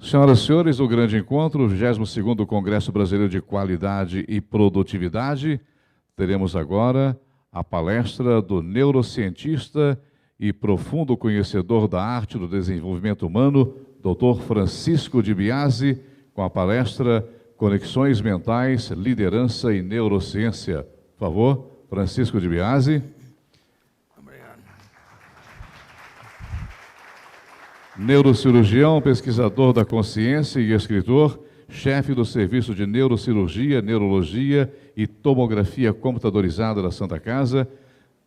Senhoras e senhores, o grande encontro, o 22º Congresso Brasileiro de Qualidade e Produtividade. Teremos agora a palestra do neurocientista e profundo conhecedor da arte do desenvolvimento humano, Dr. Francisco de Biasi, com a palestra Conexões Mentais, Liderança e Neurociência. Por favor, Francisco de Biasi. Neurocirurgião, pesquisador da consciência e escritor, chefe do Serviço de Neurocirurgia, Neurologia e Tomografia Computadorizada da Santa Casa,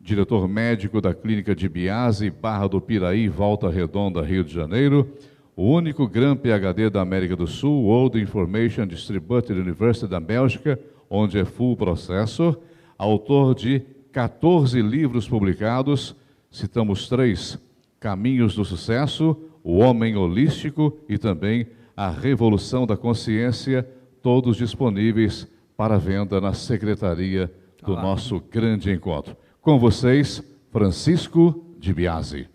diretor médico da Clínica de Biasi, Barra do Piraí, Volta Redonda, Rio de Janeiro, o único Gran PhD da América do Sul, World Information Distributed University da Bélgica, onde é full professor, autor de 14 livros publicados, citamos 3, Caminhos do Sucesso, O Homem Holístico e também A Revolução da Consciência, todos disponíveis para venda na secretaria do nosso grande encontro. Com vocês, Francisco de Biasi.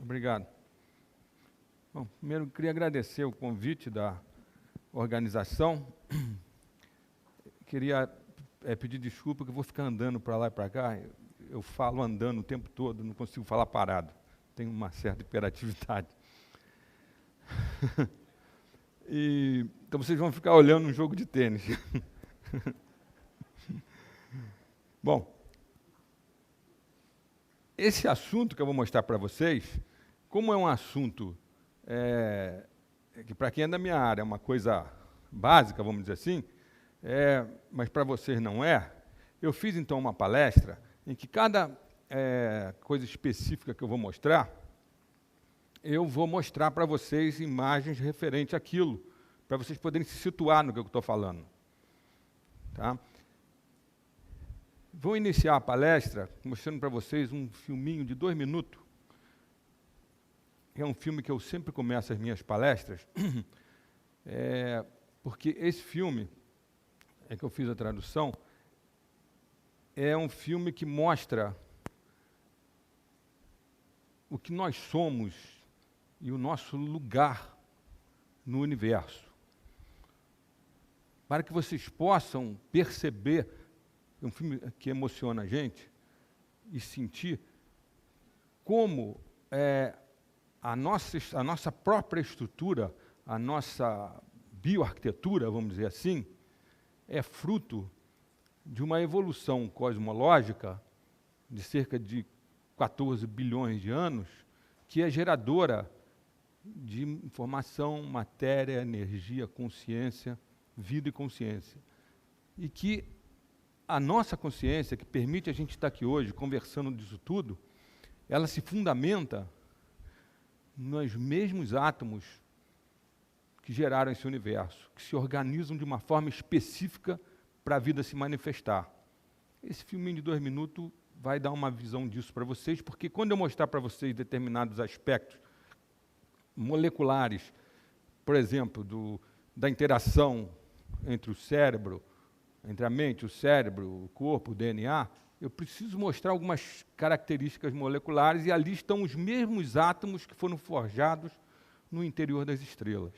Obrigado. Bom, primeiro eu queria agradecer o convite da organização. Queria pedir desculpa que eu vou ficar andando para lá e para cá. Eu falo andando o tempo todo, não consigo falar parado. Tenho uma certa hiperatividade. Então vocês vão ficar olhando um jogo de tênis. Bom, esse assunto que eu vou mostrar para vocês, como é um assunto que para quem é da minha área é uma coisa básica, vamos dizer assim, mas para vocês não é, eu fiz então uma palestra em que cada coisa específica que eu vou mostrar para vocês imagens referentes àquilo, para vocês poderem se situar no que eu estou falando. Tá? Vou iniciar a palestra mostrando para vocês um filminho de 2 minutos. É um filme que eu sempre começo as minhas palestras, porque esse filme, que eu fiz a tradução, é um filme que mostra o que nós somos e o nosso lugar no universo. Para que vocês possam perceber, é um filme que emociona a gente, e sentir como a nossa própria estrutura, a nossa bioarquitetura, vamos dizer assim, é fruto de uma evolução cosmológica de cerca de 14 bilhões de anos, que é geradora de informação, matéria, energia, consciência, vida e consciência. E que a nossa consciência, que permite a gente estar aqui hoje conversando disso tudo, ela se fundamenta nos mesmos átomos que geraram esse universo, que se organizam de uma forma específica para a vida se manifestar. Esse filminho de 2 minutos vai dar uma visão disso para vocês, porque quando eu mostrar para vocês determinados aspectos moleculares, por exemplo, da interação entre o cérebro, entre a mente, o cérebro, o corpo, o DNA, eu preciso mostrar algumas características moleculares, e ali estão os mesmos átomos que foram forjados no interior das estrelas,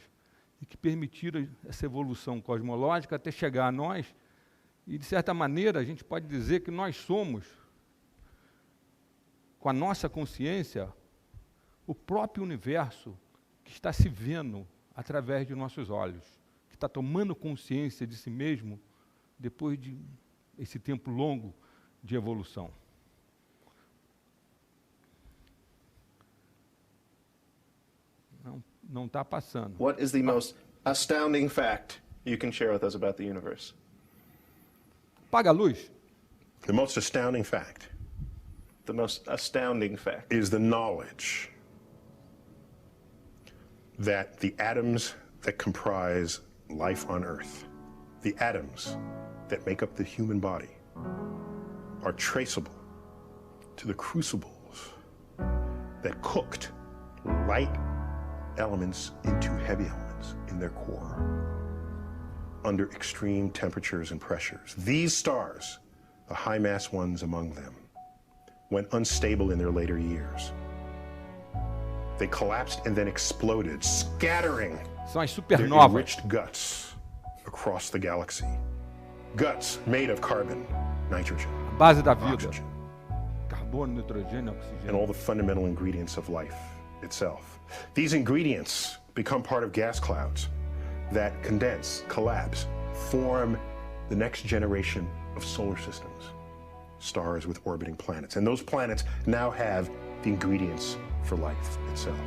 e que permitiram essa evolução cosmológica até chegar a nós, e, de certa maneira, a gente pode dizer que nós somos, com a nossa consciência, o próprio universo que está se vendo através de nossos olhos, que está tomando consciência de si mesmo depois de esse tempo longo de evolução. Não está passando. What is the most astounding fact you can share with us about the universe? Apaga a luz. The most astounding fact The most astounding fact is the knowledge that the atoms that comprise life on Earth, the atoms that make up the human body, are traceable to the crucibles that cooked light elements into heavy elements in their core under extreme temperatures and pressures. These stars, the high-mass ones among them, when unstable in their later years, They collapsed and then exploded, scattering São as their supernovas. enriched guts across the galaxy. Guts made of carbon, nitrogen, A base da vida. oxygen, Carbono, nitrogênio, and oxigênio. all the fundamental ingredients of life itself. These ingredients become part of gas clouds that condense, collapse, form the next generation of solar systems, stars with orbiting planets. And those planets now have the ingredients for life itself.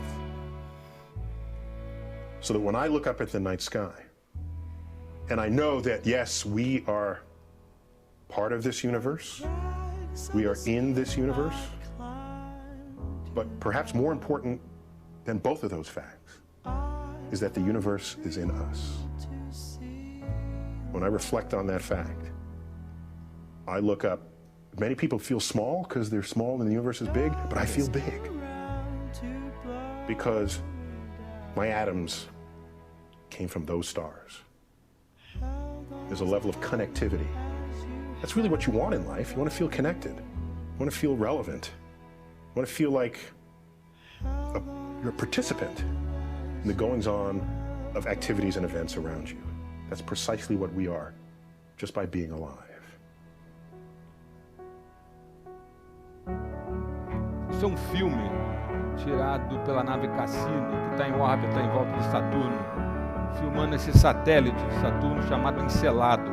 So that when I look up at the night sky, and I know that, yes, we are part of this universe, we are in this universe, but perhaps more important than both of those facts is that the universe is in us. When I reflect on that fact, I look up. Many people feel small because they're small and the universe is big, but I feel big because my atoms came from those stars. There's a level of connectivity. That's really what you want in life. You want to feel connected. You want to feel relevant. You want to feel like you're a participant in the goings-on of activities and events around you. That's precisely what we are, just by being alive. Isso é um filme tirado pela nave Cassini, que está em órbita em volta de Saturno, filmando esse satélite de Saturno chamado Encelados.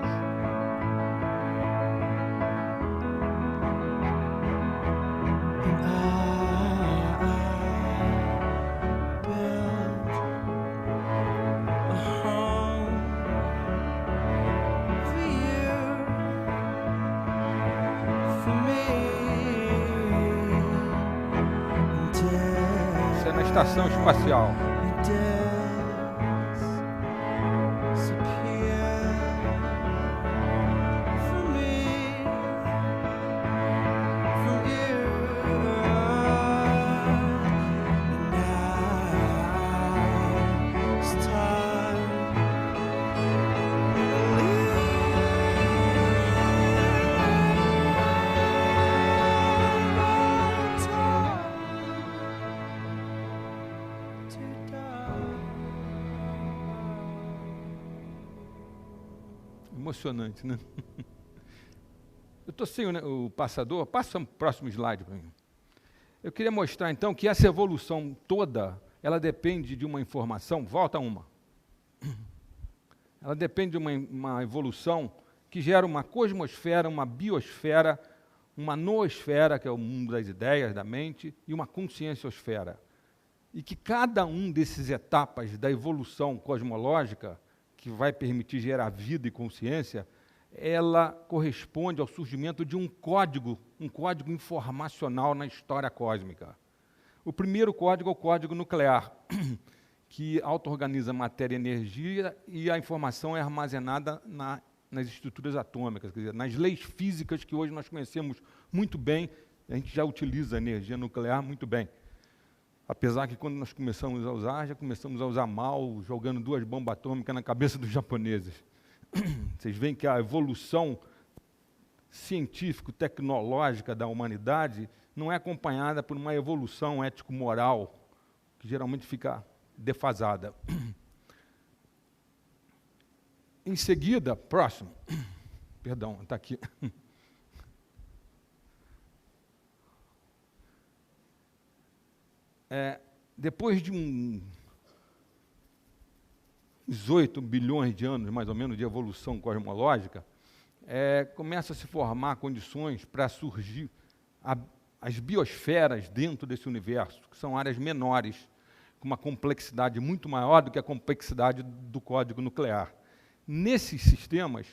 Isso é na estação espacial. Emocionante, né? Eu estou sem o passador. Passa o próximo slide para mim. Eu queria mostrar, então, que essa evolução toda, ela depende de uma informação. Volta uma. Ela depende de uma evolução que gera uma cosmosfera, uma biosfera, uma noosfera, que é o mundo das ideias, da mente, e uma conscienciosfera. E que cada um desses etapas da evolução cosmológica, que vai permitir gerar vida e consciência, ela corresponde ao surgimento de um código informacional na história cósmica. O primeiro código é o código nuclear, que auto-organiza matéria e energia, e a informação é armazenada nas estruturas atômicas, quer dizer, nas leis físicas que hoje nós conhecemos muito bem. A gente já utiliza a energia nuclear muito bem. Apesar que quando nós começamos a usar, já começamos a usar mal, jogando 2 bombas atômicas na cabeça dos japoneses. Vocês veem que a evolução científico-tecnológica da humanidade não é acompanhada por uma evolução ético-moral, que geralmente fica defasada. Em seguida, próximo. Perdão, está aqui. Depois de uns 8 bilhões de anos, mais ou menos, de evolução cosmológica, começa a se formar condições para surgir as biosferas dentro desse universo, que são áreas menores, com uma complexidade muito maior do que a complexidade do código nuclear. Nesses sistemas,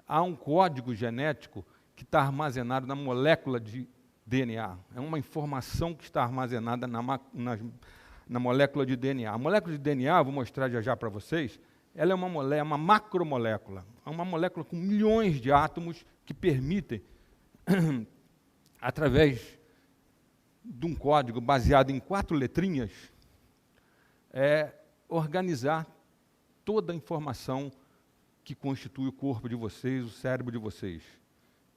há um código genético que está armazenado na molécula de DNA. É uma informação que está armazenada na molécula de DNA. A molécula de DNA, vou mostrar já para vocês, ela é uma macromolécula. É uma molécula com milhões de átomos que permitem, através de um código baseado em 4 letrinhas, organizar toda a informação que constitui o corpo de vocês, o cérebro de vocês.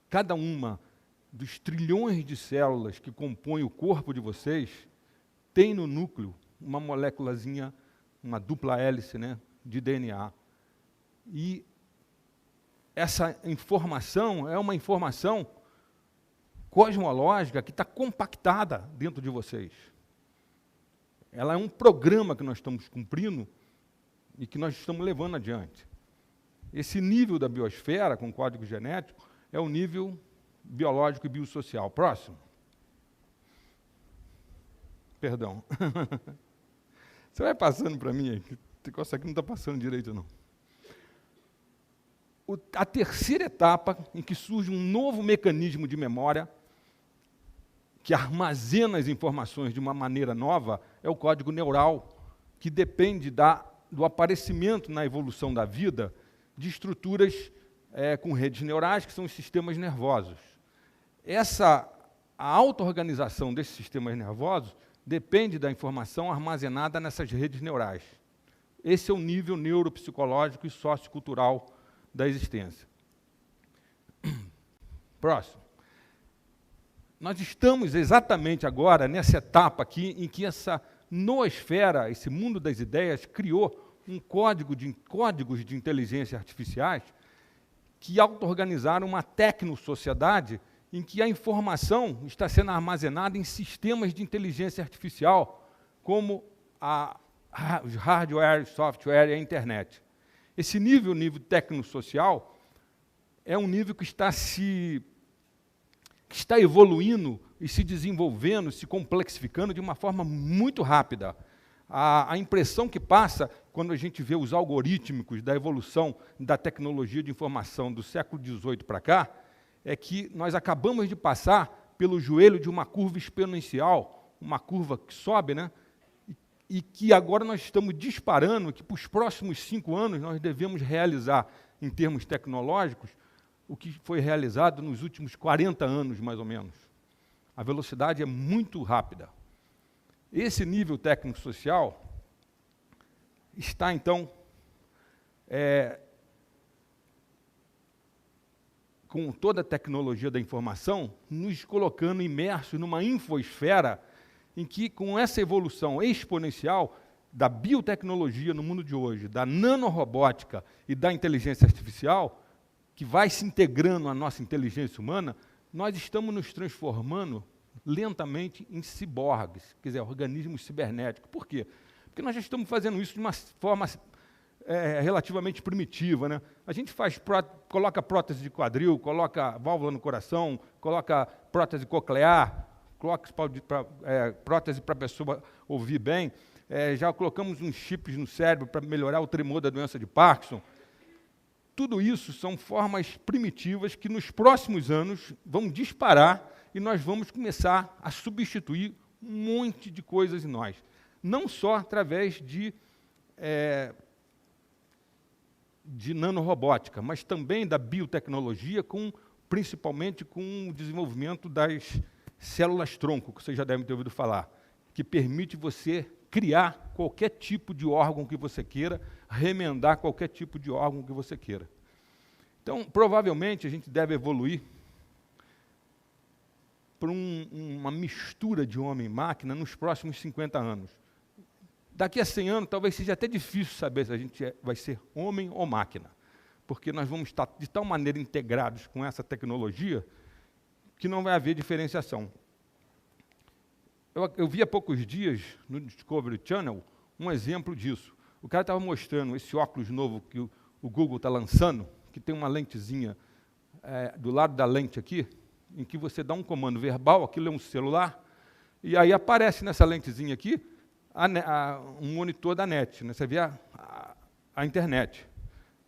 Cada uma dos trilhões de células que compõem o corpo de vocês tem no núcleo uma moléculazinha, uma dupla hélice, né, de DNA. E essa informação é uma informação cosmológica que está compactada dentro de vocês. Ela é um programa que nós estamos cumprindo e que nós estamos levando adiante. Esse nível da biosfera, com código genético, é o nível biológico e biosocial. Próximo. Perdão. Você vai passando para mim, que esse negócio aqui não está passando direito, não. A terceira etapa, em que surge um novo mecanismo de memória, que armazena as informações de uma maneira nova, é o código neural, que depende do aparecimento na evolução da vida de estruturas com redes neurais, que são os sistemas nervosos. A auto-organização desses sistemas nervosos depende da informação armazenada nessas redes neurais. Esse é o nível neuropsicológico e sociocultural da existência. Próximo. Nós estamos exatamente agora nessa etapa aqui em que essa noosfera, esse mundo das ideias, criou códigos de inteligência artificiais que auto-organizaram uma tecnosociedade em que a informação está sendo armazenada em sistemas de inteligência artificial, como os hardware, software e a internet. Esse nível tecnosocial, é um nível que está evoluindo e se desenvolvendo, se complexificando de uma forma muito rápida. A impressão que passa quando a gente vê os algorítmicos da evolução da tecnologia de informação do século XVIII para cá, é que nós acabamos de passar pelo joelho de uma curva exponencial, uma curva que sobe, né? E que agora nós estamos disparando, que para os próximos 5 anos nós devemos realizar, em termos tecnológicos, o que foi realizado nos últimos 40 anos, mais ou menos. A velocidade é muito rápida. Esse nível técnico-social está, então, com toda a tecnologia da informação, nos colocando imersos numa infosfera em que, com essa evolução exponencial da biotecnologia no mundo de hoje, da nanorobótica e da inteligência artificial, que vai se integrando à nossa inteligência humana, nós estamos nos transformando lentamente em ciborgues, quer dizer, organismos cibernéticos. Por quê? Porque nós já estamos fazendo isso de uma forma relativamente primitiva, né? A gente coloca prótese de quadril, coloca válvula no coração, coloca prótese coclear, coloca prótese para a pessoa ouvir bem, já colocamos uns chips no cérebro para melhorar o tremor da doença de Parkinson. Tudo isso são formas primitivas que nos próximos anos vão disparar e nós vamos começar a substituir um monte de coisas em nós. Não só através de nanorobótica, mas também da biotecnologia, principalmente com o desenvolvimento das células-tronco, que vocês já devem ter ouvido falar, que permite você criar qualquer tipo de órgão que você queira, remendar qualquer tipo de órgão que você queira. Então, provavelmente, a gente deve evoluir para uma mistura de homem e máquina nos próximos 50 anos. Daqui a 100 anos, talvez seja até difícil saber se a gente vai ser homem ou máquina, porque nós vamos estar de tal maneira integrados com essa tecnologia que não vai haver diferenciação. Eu vi há poucos dias, no Discovery Channel, um exemplo disso. O cara estava mostrando esse óculos novo que o Google está lançando, que tem uma lentezinha do lado da lente aqui, em que você dá um comando verbal, aquilo é um celular, e aí aparece nessa lentezinha aqui um monitor da net, né? Você vê a internet.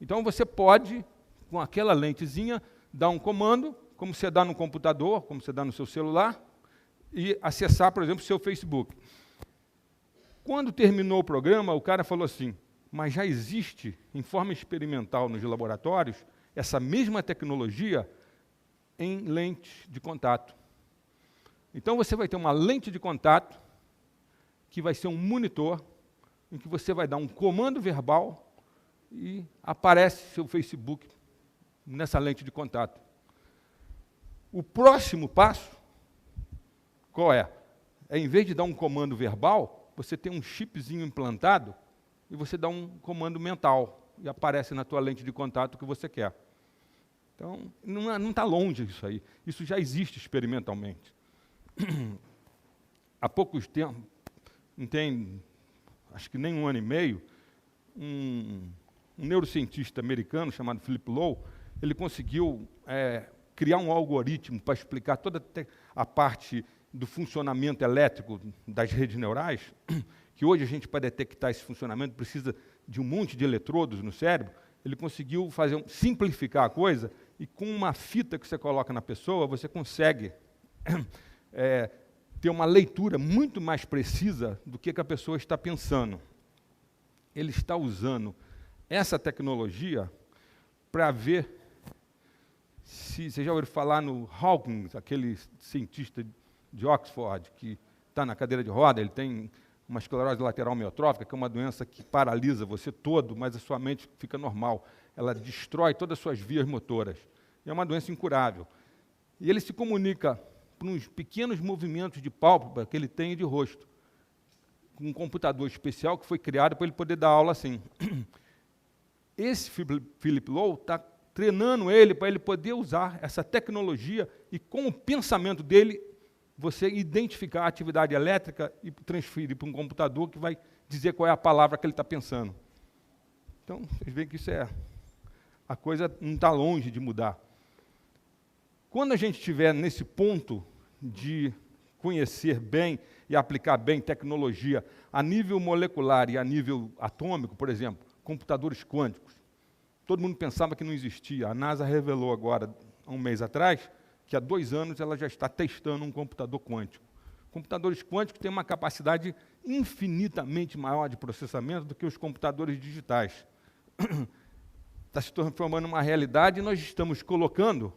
Então você pode, com aquela lentezinha, dar um comando, como você dá no computador, como você dá no seu celular, e acessar, por exemplo, o seu Facebook. Quando terminou o programa, o cara falou assim, mas já existe, em forma experimental nos laboratórios, essa mesma tecnologia em lentes de contato. Então você vai ter uma lente de contato, que vai ser um monitor, em que você vai dar um comando verbal e aparece seu Facebook nessa lente de contato. O próximo passo, qual é? Em vez de dar um comando verbal, você tem um chipzinho implantado e você dá um comando mental e aparece na tua lente de contato o que você quer. Então, não está longe isso aí. Isso já existe experimentalmente. Há poucos tempos, não tem, acho que nem 1 ano e meio, um neurocientista americano chamado Philip Lowe, ele conseguiu criar um algoritmo para explicar toda a parte do funcionamento elétrico das redes neurais, que hoje a gente, para detectar esse funcionamento, precisa de um monte de eletrodos no cérebro. Ele conseguiu simplificar a coisa, e com uma fita que você coloca na pessoa, você consegue ter uma leitura muito mais precisa do que a pessoa está pensando. Ele está usando essa tecnologia para ver se... Você já ouviu falar no Hawking, aquele cientista de Oxford, que está na cadeira de roda, ele tem uma esclerose lateral amiotrófica, que é uma doença que paralisa você todo, mas a sua mente fica normal. Ela destrói todas as suas vias motoras. É uma doença incurável. E ele se comunica por uns pequenos movimentos de pálpebra que ele tem de rosto, com um computador especial que foi criado para ele poder dar aula assim. Esse Philip Lowe está treinando ele para ele poder usar essa tecnologia e, com o pensamento dele, você identificar a atividade elétrica e transferir para um computador que vai dizer qual é a palavra que ele está pensando. Então, vocês veem que a coisa não está longe de mudar. Quando a gente estiver nesse ponto de conhecer bem e aplicar bem tecnologia a nível molecular e a nível atômico, por exemplo, computadores quânticos, todo mundo pensava que não existia. A NASA revelou agora, há um mês atrás, que há 2 anos ela já está testando um computador quântico. Computadores quânticos têm uma capacidade infinitamente maior de processamento do que os computadores digitais. Está se transformando uma realidade e nós estamos colocando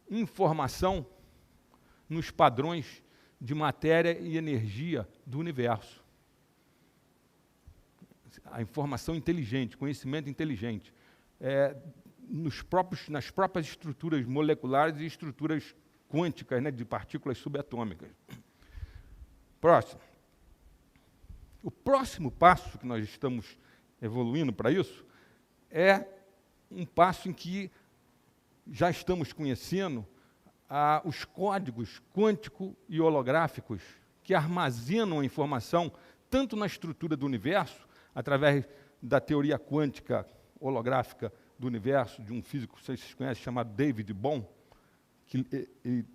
informação nos padrões de matéria e energia do universo. A informação inteligente, conhecimento inteligente, nas próprias estruturas moleculares e estruturas quânticas, né, de partículas subatômicas. Próximo. O próximo passo que nós estamos evoluindo para isso é um passo em que já estamos conhecendo os códigos quântico e holográficos que armazenam a informação tanto na estrutura do universo, através da teoria quântica holográfica do universo, de um físico que vocês conhecem, chamado David Bohm, que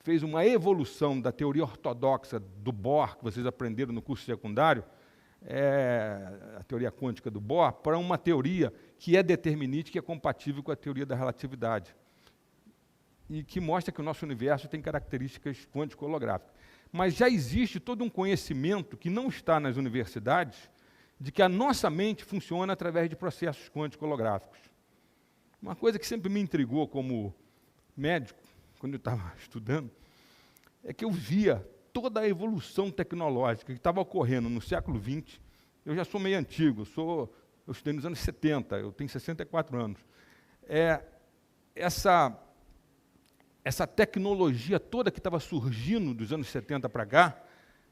fez uma evolução da teoria ortodoxa do Bohr, que vocês aprenderam no curso secundário, a teoria quântica do Bohr, para uma teoria que é determinística e é compatível com a teoria da relatividade, e que mostra que o nosso universo tem características quântico-holográficas. Mas já existe todo um conhecimento que não está nas universidades, de que a nossa mente funciona através de processos quântico-holográficos. Uma coisa que sempre me intrigou como médico, quando eu estava estudando, é que eu via toda a evolução tecnológica que estava ocorrendo no século XX. Eu já sou meio antigo, eu estudei nos anos 70, eu tenho 64 anos. Essa tecnologia toda que estava surgindo dos anos 70 para cá,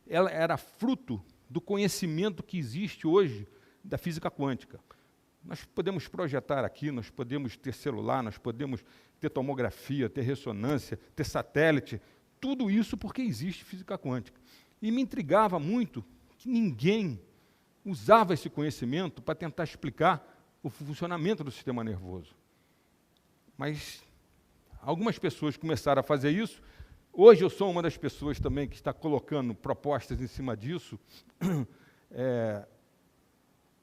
ela era fruto do conhecimento que existe hoje da física quântica. Nós podemos projetar aqui, nós podemos ter celular, nós podemos ter tomografia, ter ressonância, ter satélite, tudo isso porque existe física quântica. E me intrigava muito que ninguém usava esse conhecimento para tentar explicar o funcionamento do sistema nervoso. Mas algumas pessoas começaram a fazer isso. Hoje eu sou uma das pessoas também que está colocando propostas em cima disso.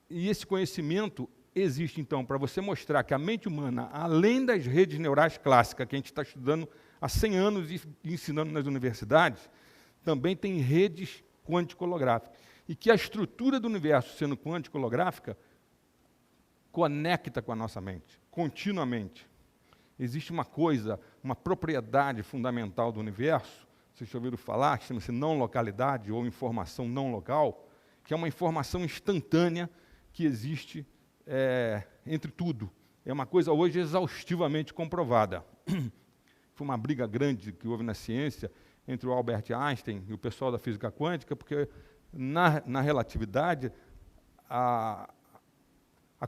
E esse conhecimento existe, então, para você mostrar que a mente humana, além das redes neurais clássicas, que a gente está estudando há 100 anos e ensinando nas universidades, também tem redes quântico-holográficas. E que a estrutura do universo, sendo quântico-holográfica, conecta com a nossa mente, continuamente. Existe uma coisa, uma propriedade fundamental do universo, vocês já ouviram falar, que chama-se não localidade ou informação não local, que é uma informação instantânea que existe entre tudo. É uma coisa hoje exaustivamente comprovada. Foi uma briga grande que houve na ciência entre o Albert Einstein e o pessoal da física quântica, porque na relatividade, a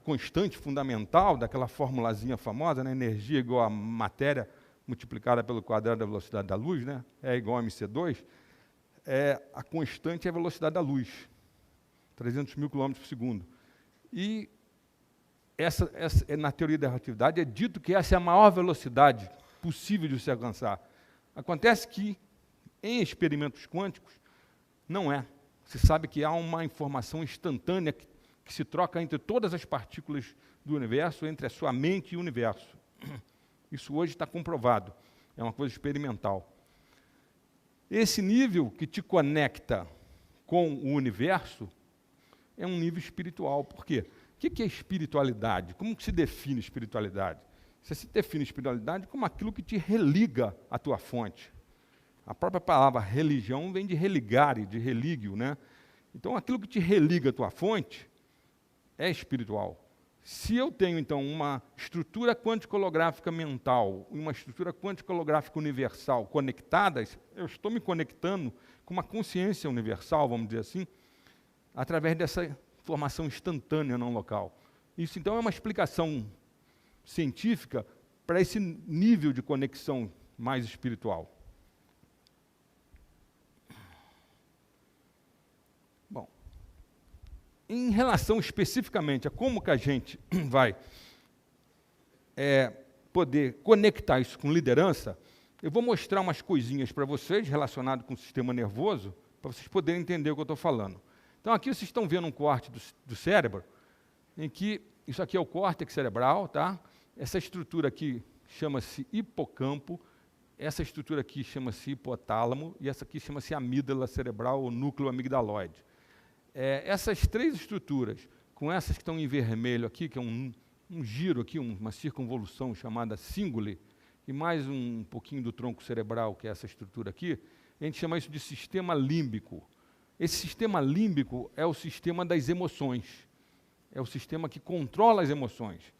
constante fundamental daquela formulazinha famosa, né, energia igual a matéria multiplicada pelo quadrado da velocidade da luz, né, é igual a mc2, a constante é a velocidade da luz, 300 mil quilômetros por segundo. E na teoria da relatividade é dito que essa é a maior velocidade possível de se alcançar. Acontece que, em experimentos quânticos, não é. Se sabe que há uma informação instantânea que se troca entre todas as partículas do universo, entre a sua mente e o universo. Isso hoje está comprovado, é uma coisa experimental. Esse nível que te conecta com o universo é um nível espiritual. Por quê? O que é espiritualidade? Como que se define espiritualidade? Você se define espiritualidade como aquilo que te religa à tua fonte. A própria palavra religião vem de religare, de religio, né? Então, aquilo que te religa à tua fonte é espiritual. Se eu tenho, então, uma estrutura quântico-holográfica mental e uma estrutura quântico-holográfica universal conectadas, eu estou me conectando com uma consciência universal, vamos dizer assim, através dessa informação instantânea não local. Isso, então, é uma explicação científica para esse nível de conexão mais espiritual. Bom, em relação especificamente a como que a gente vai poder conectar isso com liderança, eu vou mostrar umas coisinhas para vocês relacionadas com o sistema nervoso, para vocês poderem entender o que eu estou falando. Então, aqui vocês estão vendo um corte do cérebro, em que isso aqui é o córtex cerebral, tá? Essa estrutura aqui chama-se hipocampo, essa estrutura aqui chama-se hipotálamo, e essa aqui chama-se amígdala cerebral, ou núcleo amigdaloide. Essas três estruturas, com essas que estão em vermelho aqui, que é um giro aqui, uma circunvolução chamada cingule, e mais um pouquinho do tronco cerebral, que é essa estrutura aqui, a gente chama isso de sistema límbico. Esse sistema límbico é o sistema das emoções, é o sistema que controla as emoções.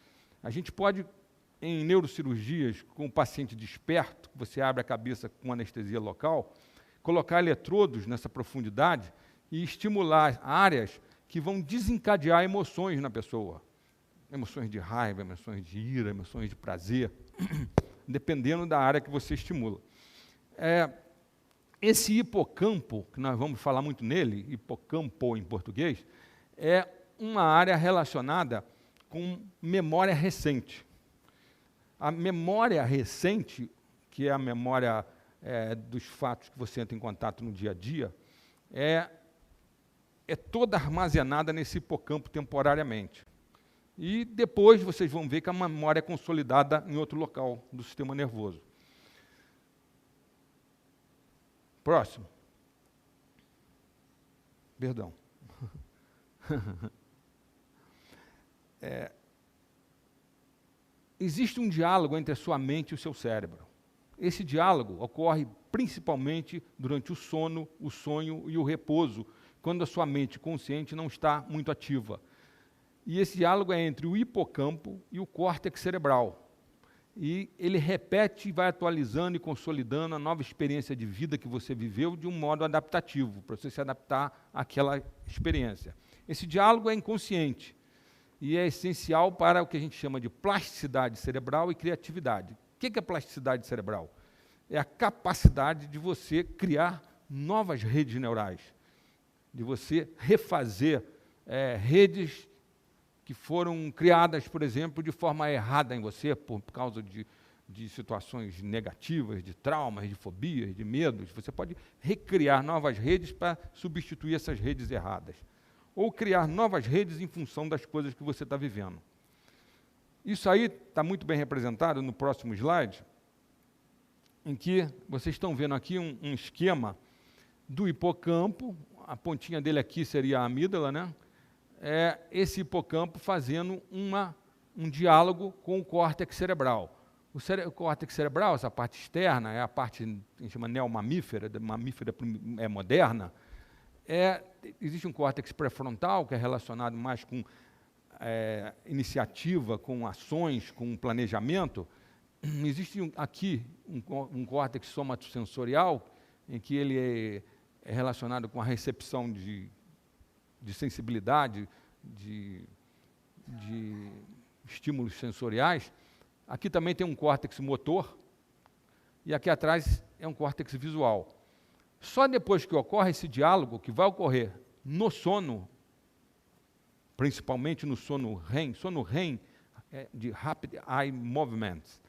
A gente pode, em neurocirurgias, com o paciente desperto, você abre a cabeça com anestesia local, colocar eletrodos nessa profundidade e estimular áreas que vão desencadear emoções na pessoa. Emoções de raiva, emoções de ira, emoções de prazer, dependendo da área que você estimula. Esse hipocampo, que nós vamos falar muito nele, hipocampo em português, é uma área relacionada com memória recente. A memória recente, que é a memória dos fatos que você entra em contato no dia a dia, é toda armazenada nesse hipocampo temporariamente. E depois vocês vão ver que a memória é consolidada em outro local do sistema nervoso. Próximo. Perdão. Existe um diálogo entre a sua mente e o seu cérebro. Esse diálogo ocorre principalmente durante o sono, o sonho e o repouso, quando a sua mente consciente não está muito ativa. E esse diálogo é entre o hipocampo e o córtex cerebral. E ele repete e vai atualizando e consolidando a nova experiência de vida que você viveu de um modo adaptativo, para você se adaptar àquela experiência. Esse diálogo é inconsciente e é essencial para o que a gente chama de plasticidade cerebral e criatividade. O que é plasticidade cerebral? É a capacidade de você criar novas redes neurais, de você refazer redes que foram criadas, por exemplo, de forma errada em você, por causa de situações negativas, de traumas, de fobias, de medos. Você pode recriar novas redes para substituir essas redes erradas. Ou criar novas redes em função das coisas que você está vivendo. Isso aí está muito bem representado no próximo slide, em que vocês estão vendo aqui um esquema do hipocampo, a pontinha dele aqui seria a amígdala, né? Esse hipocampo fazendo um diálogo com o córtex cerebral. O córtex cerebral, essa parte externa, é a parte que a gente chama neomamífera, mamífera moderna. Existe um córtex pré-frontal, que é relacionado mais com iniciativa, com ações, com planejamento. Existe aqui um córtex somatosensorial, em que ele é relacionado com a recepção de sensibilidade, de estímulos sensoriais. Aqui também tem um córtex motor, e aqui atrás é um córtex visual. Só depois que ocorre esse diálogo, que vai ocorrer no sono, principalmente no sono REM é de Rapid Eye Movements,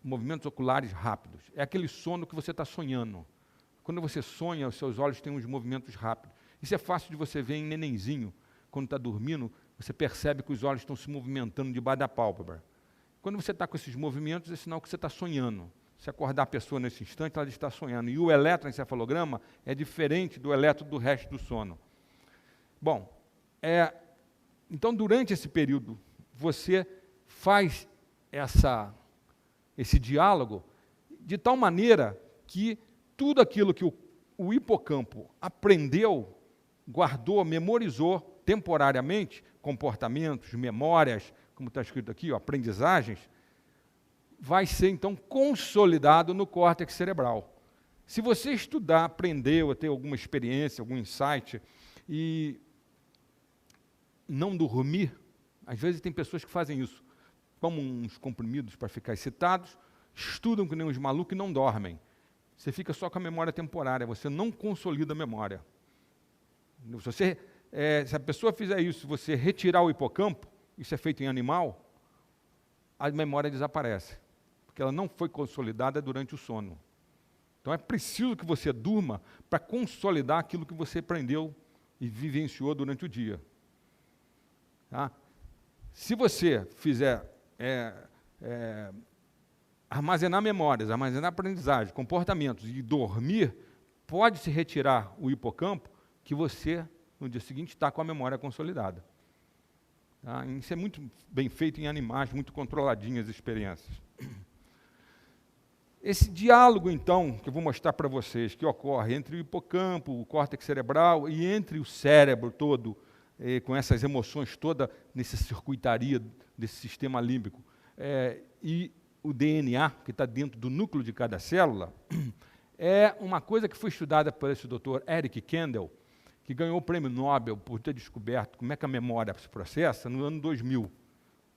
movimentos oculares rápidos. É aquele sono que você está sonhando. Quando você sonha, os seus olhos têm uns movimentos rápidos. Isso é fácil de você ver em nenenzinho. Quando está dormindo, você percebe que os olhos estão se movimentando debaixo da pálpebra. Quando você está com esses movimentos, é sinal que você está sonhando. Se acordar a pessoa nesse instante, ela está sonhando. E o eletroencefalograma é diferente do eletro do resto do sono. Bom, então, durante esse período, você faz esse diálogo de tal maneira que tudo aquilo que o hipocampo aprendeu, guardou, memorizou temporariamente, comportamentos, memórias, como está escrito aqui, aprendizagens, vai ser, então, consolidado no córtex cerebral. Se você estudar, aprender, ou ter alguma experiência, algum insight, e não dormir, às vezes tem pessoas que fazem isso, tomam uns comprimidos para ficar excitados, estudam que nem uns malucos e não dormem. Você fica só com a memória temporária, você não consolida a memória. Se a pessoa fizer isso, se você retirar o hipocampo, isso é feito em animal, a memória desaparece, porque ela não foi consolidada durante o sono. Então é preciso que você durma para consolidar aquilo que você aprendeu e vivenciou durante o dia. Tá? Se você fizer armazenar memórias, armazenar aprendizagem, comportamentos e dormir, pode-se retirar o hipocampo que você, no dia seguinte, está com a memória consolidada. Tá? Isso é muito bem feito em animais, muito controladinhas as experiências. Esse diálogo, então, que eu vou mostrar para vocês, que ocorre entre o hipocampo, o córtex cerebral e entre o cérebro todo, com essas emoções todas, nessa circuitaria desse sistema límbico, e o DNA, que está dentro do núcleo de cada célula, é uma coisa que foi estudada por esse doutor Eric Kandel, que ganhou o prêmio Nobel por ter descoberto como é que a memória se processa no ano 2000.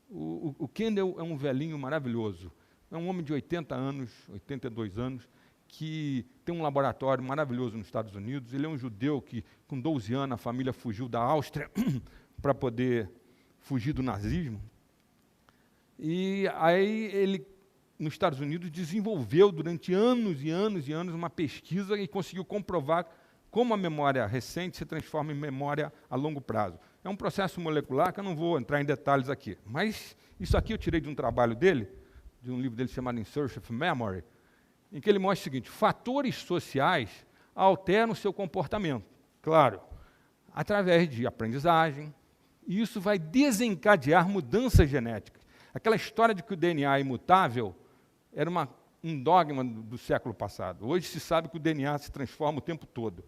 O Kandel é um velhinho maravilhoso, é um homem de 80 anos, 82 anos, que tem um laboratório maravilhoso nos Estados Unidos. Ele é um judeu que, com 12 anos, a família fugiu da Áustria para poder fugir do nazismo. E aí ele, nos Estados Unidos, desenvolveu durante anos e anos e anos uma pesquisa e conseguiu comprovar como a memória recente se transforma em memória a longo prazo. É um processo molecular que eu não vou entrar em detalhes aqui, mas isso aqui eu tirei de um trabalho dele, de um livro dele chamado In Search of Memory, em que ele mostra o seguinte: fatores sociais alteram o seu comportamento, claro, através de aprendizagem, e isso vai desencadear mudanças genéticas. Aquela história de que o DNA é imutável era um dogma do século passado. Hoje se sabe que o DNA se transforma o tempo todo.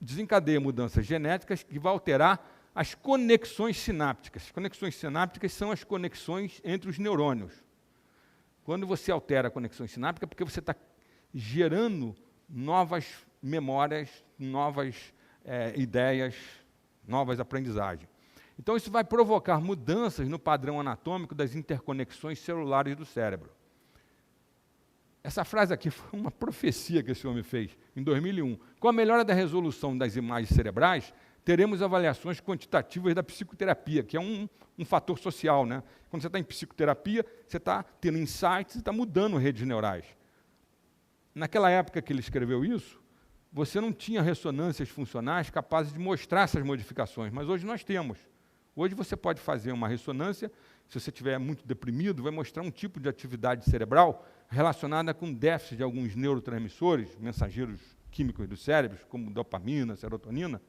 Desencadeia mudanças genéticas que vão alterar as conexões sinápticas. As conexões sinápticas são as conexões entre os neurônios. Quando você altera a conexão sináptica, é porque você está gerando novas memórias, novas ideias, novas aprendizagens. Então, isso vai provocar mudanças no padrão anatômico das interconexões celulares do cérebro. Essa frase aqui foi uma profecia que esse homem fez em 2001. Com a melhora da resolução das imagens cerebrais, teremos avaliações quantitativas da psicoterapia, que é um fator social, né? Quando você está em psicoterapia, você está tendo insights, você está mudando redes neurais. Naquela época que ele escreveu isso, você não tinha ressonâncias funcionais capazes de mostrar essas modificações, mas hoje nós temos. Hoje você pode fazer uma ressonância, se você estiver muito deprimido, vai mostrar um tipo de atividade cerebral relacionada com déficit de alguns neurotransmissores, mensageiros químicos do cérebro, como dopamina, serotonina.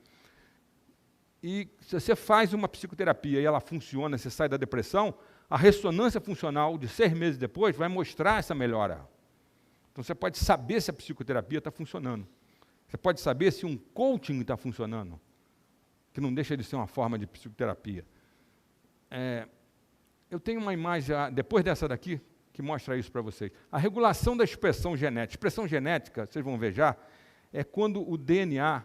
E se você faz uma psicoterapia e ela funciona, você sai da depressão, a ressonância funcional de 6 meses depois vai mostrar essa melhora. Então você pode saber se a psicoterapia está funcionando. Você pode saber se um coaching está funcionando, que não deixa de ser uma forma de psicoterapia. Eu tenho uma imagem, depois dessa daqui, que mostra isso para vocês. A regulação da expressão genética. Expressão genética, vocês vão ver já, é quando o DNA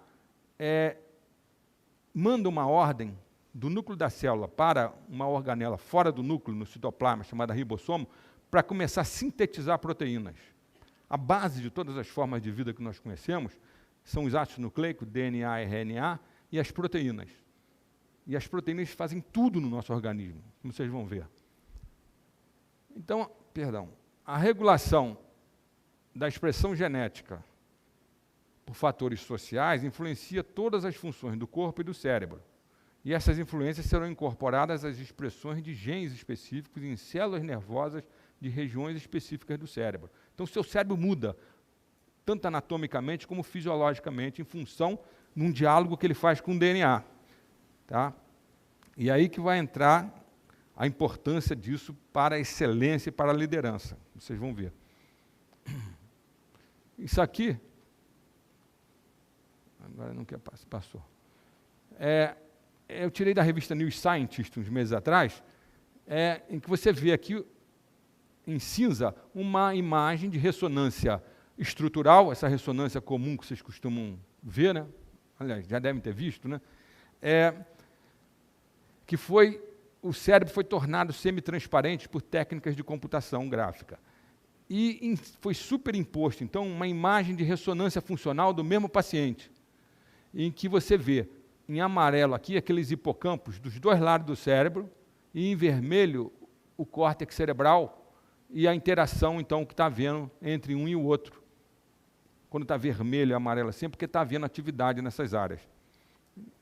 manda uma ordem do núcleo da célula para uma organela fora do núcleo, no citoplasma, chamada ribossomo, para começar a sintetizar proteínas. A base de todas as formas de vida que nós conhecemos são os ácidos nucleicos, DNA, RNA, e as proteínas. E as proteínas fazem tudo no nosso organismo, como vocês vão ver. Então, a regulação da expressão genética por fatores sociais influencia todas as funções do corpo e do cérebro. E essas influências serão incorporadas às expressões de genes específicos em células nervosas de regiões específicas do cérebro. Então, o seu cérebro muda, tanto anatomicamente como fisiologicamente, em função de um diálogo que ele faz com o DNA. Tá? E aí que vai entrar a importância disso para a excelência e para a liderança. Vocês vão ver. Isso aqui... Agora não quer passou. Eu tirei da revista New Scientist, uns meses atrás, em que você vê aqui, em cinza, uma imagem de ressonância estrutural, essa ressonância comum que vocês costumam ver, né? Aliás, já devem ter visto, né? Que o cérebro foi tornado semi-transparente por técnicas de computação gráfica. E foi superimposto, então, uma imagem de ressonância funcional do mesmo paciente, em que você vê, em amarelo aqui, aqueles hipocampos dos dois lados do cérebro, e em vermelho, o córtex cerebral, e a interação, então, que está havendo entre um e o outro. Quando está vermelho e amarelo assim, porque está havendo atividade nessas áreas.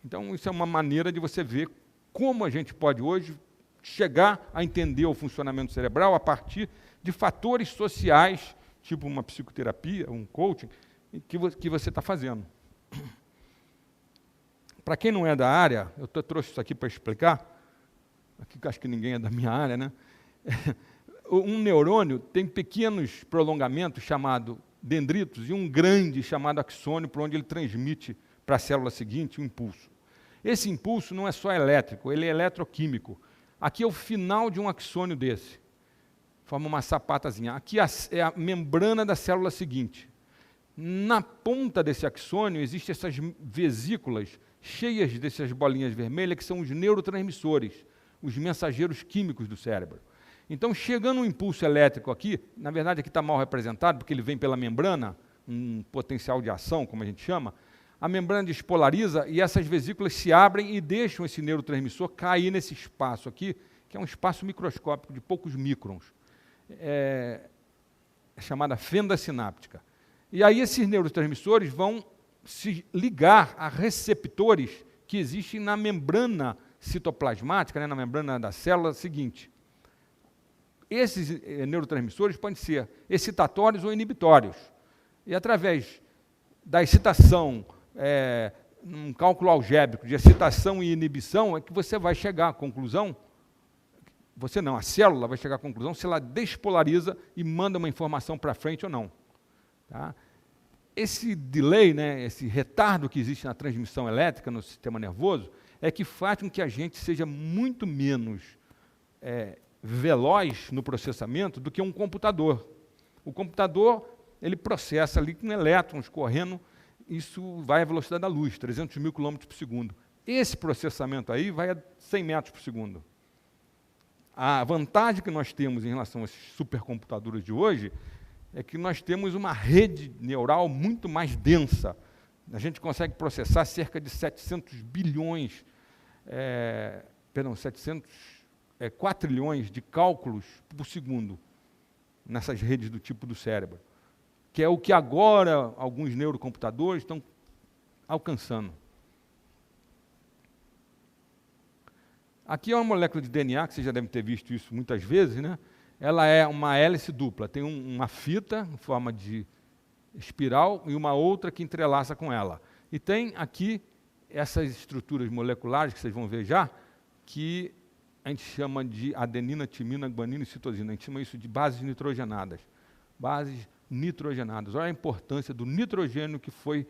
Então, isso é uma maneira de você ver como a gente pode hoje chegar a entender o funcionamento cerebral a partir de fatores sociais, tipo uma psicoterapia, um coaching, que você está fazendo. Para quem não é da área, eu trouxe isso aqui para explicar, aqui acho que ninguém é da minha área, né? Um neurônio tem pequenos prolongamentos chamados dendritos e um grande chamado axônio, por onde ele transmite para a célula seguinte um impulso. Esse impulso não é só elétrico, ele é eletroquímico. Aqui é o final de um axônio desse. Forma uma sapatazinha. Aqui é a membrana da célula seguinte. Na ponta desse axônio existem essas vesículas cheias dessas bolinhas vermelhas, que são os neurotransmissores, os mensageiros químicos do cérebro. Então, chegando um impulso elétrico aqui, na verdade aqui está mal representado, porque ele vem pela membrana, um potencial de ação, como a gente chama, a membrana despolariza e essas vesículas se abrem e deixam esse neurotransmissor cair nesse espaço aqui, que é um espaço microscópico de poucos microns. É chamada fenda sináptica. E aí esses neurotransmissores vão se ligar a receptores que existem na membrana citoplasmática, né, na membrana da célula seguinte. Esses neurotransmissores podem ser excitatórios ou inibitórios. E através da excitação, num cálculo algébrico de excitação e inibição, é que você vai chegar à conclusão, a célula vai chegar à conclusão se ela despolariza e manda uma informação para frente ou não. Tá? Esse delay, né, esse retardo que existe na transmissão elétrica no sistema nervoso, é que faz com que a gente seja muito menos veloz no processamento do que um computador. O computador, ele processa ali com elétrons correndo, isso vai à velocidade da luz, 300 mil quilômetros por segundo. Esse processamento aí vai a 100 metros por segundo. A vantagem que nós temos em relação a esses supercomputadores de hoje é que nós temos uma rede neural muito mais densa. A gente consegue processar cerca de 700 bilhões, 4 trilhões de cálculos por segundo nessas redes do tipo do cérebro, que é o que agora alguns neurocomputadores estão alcançando. Aqui é uma molécula de DNA, que vocês já devem ter visto isso muitas vezes, né? Ela é uma hélice dupla, tem uma fita em forma de espiral e uma outra que entrelaça com ela. E tem aqui essas estruturas moleculares, que vocês vão ver já, que a gente chama de adenina, timina, guanina e citosina. A gente chama isso de bases nitrogenadas. Bases nitrogenadas. Olha a importância do nitrogênio que foi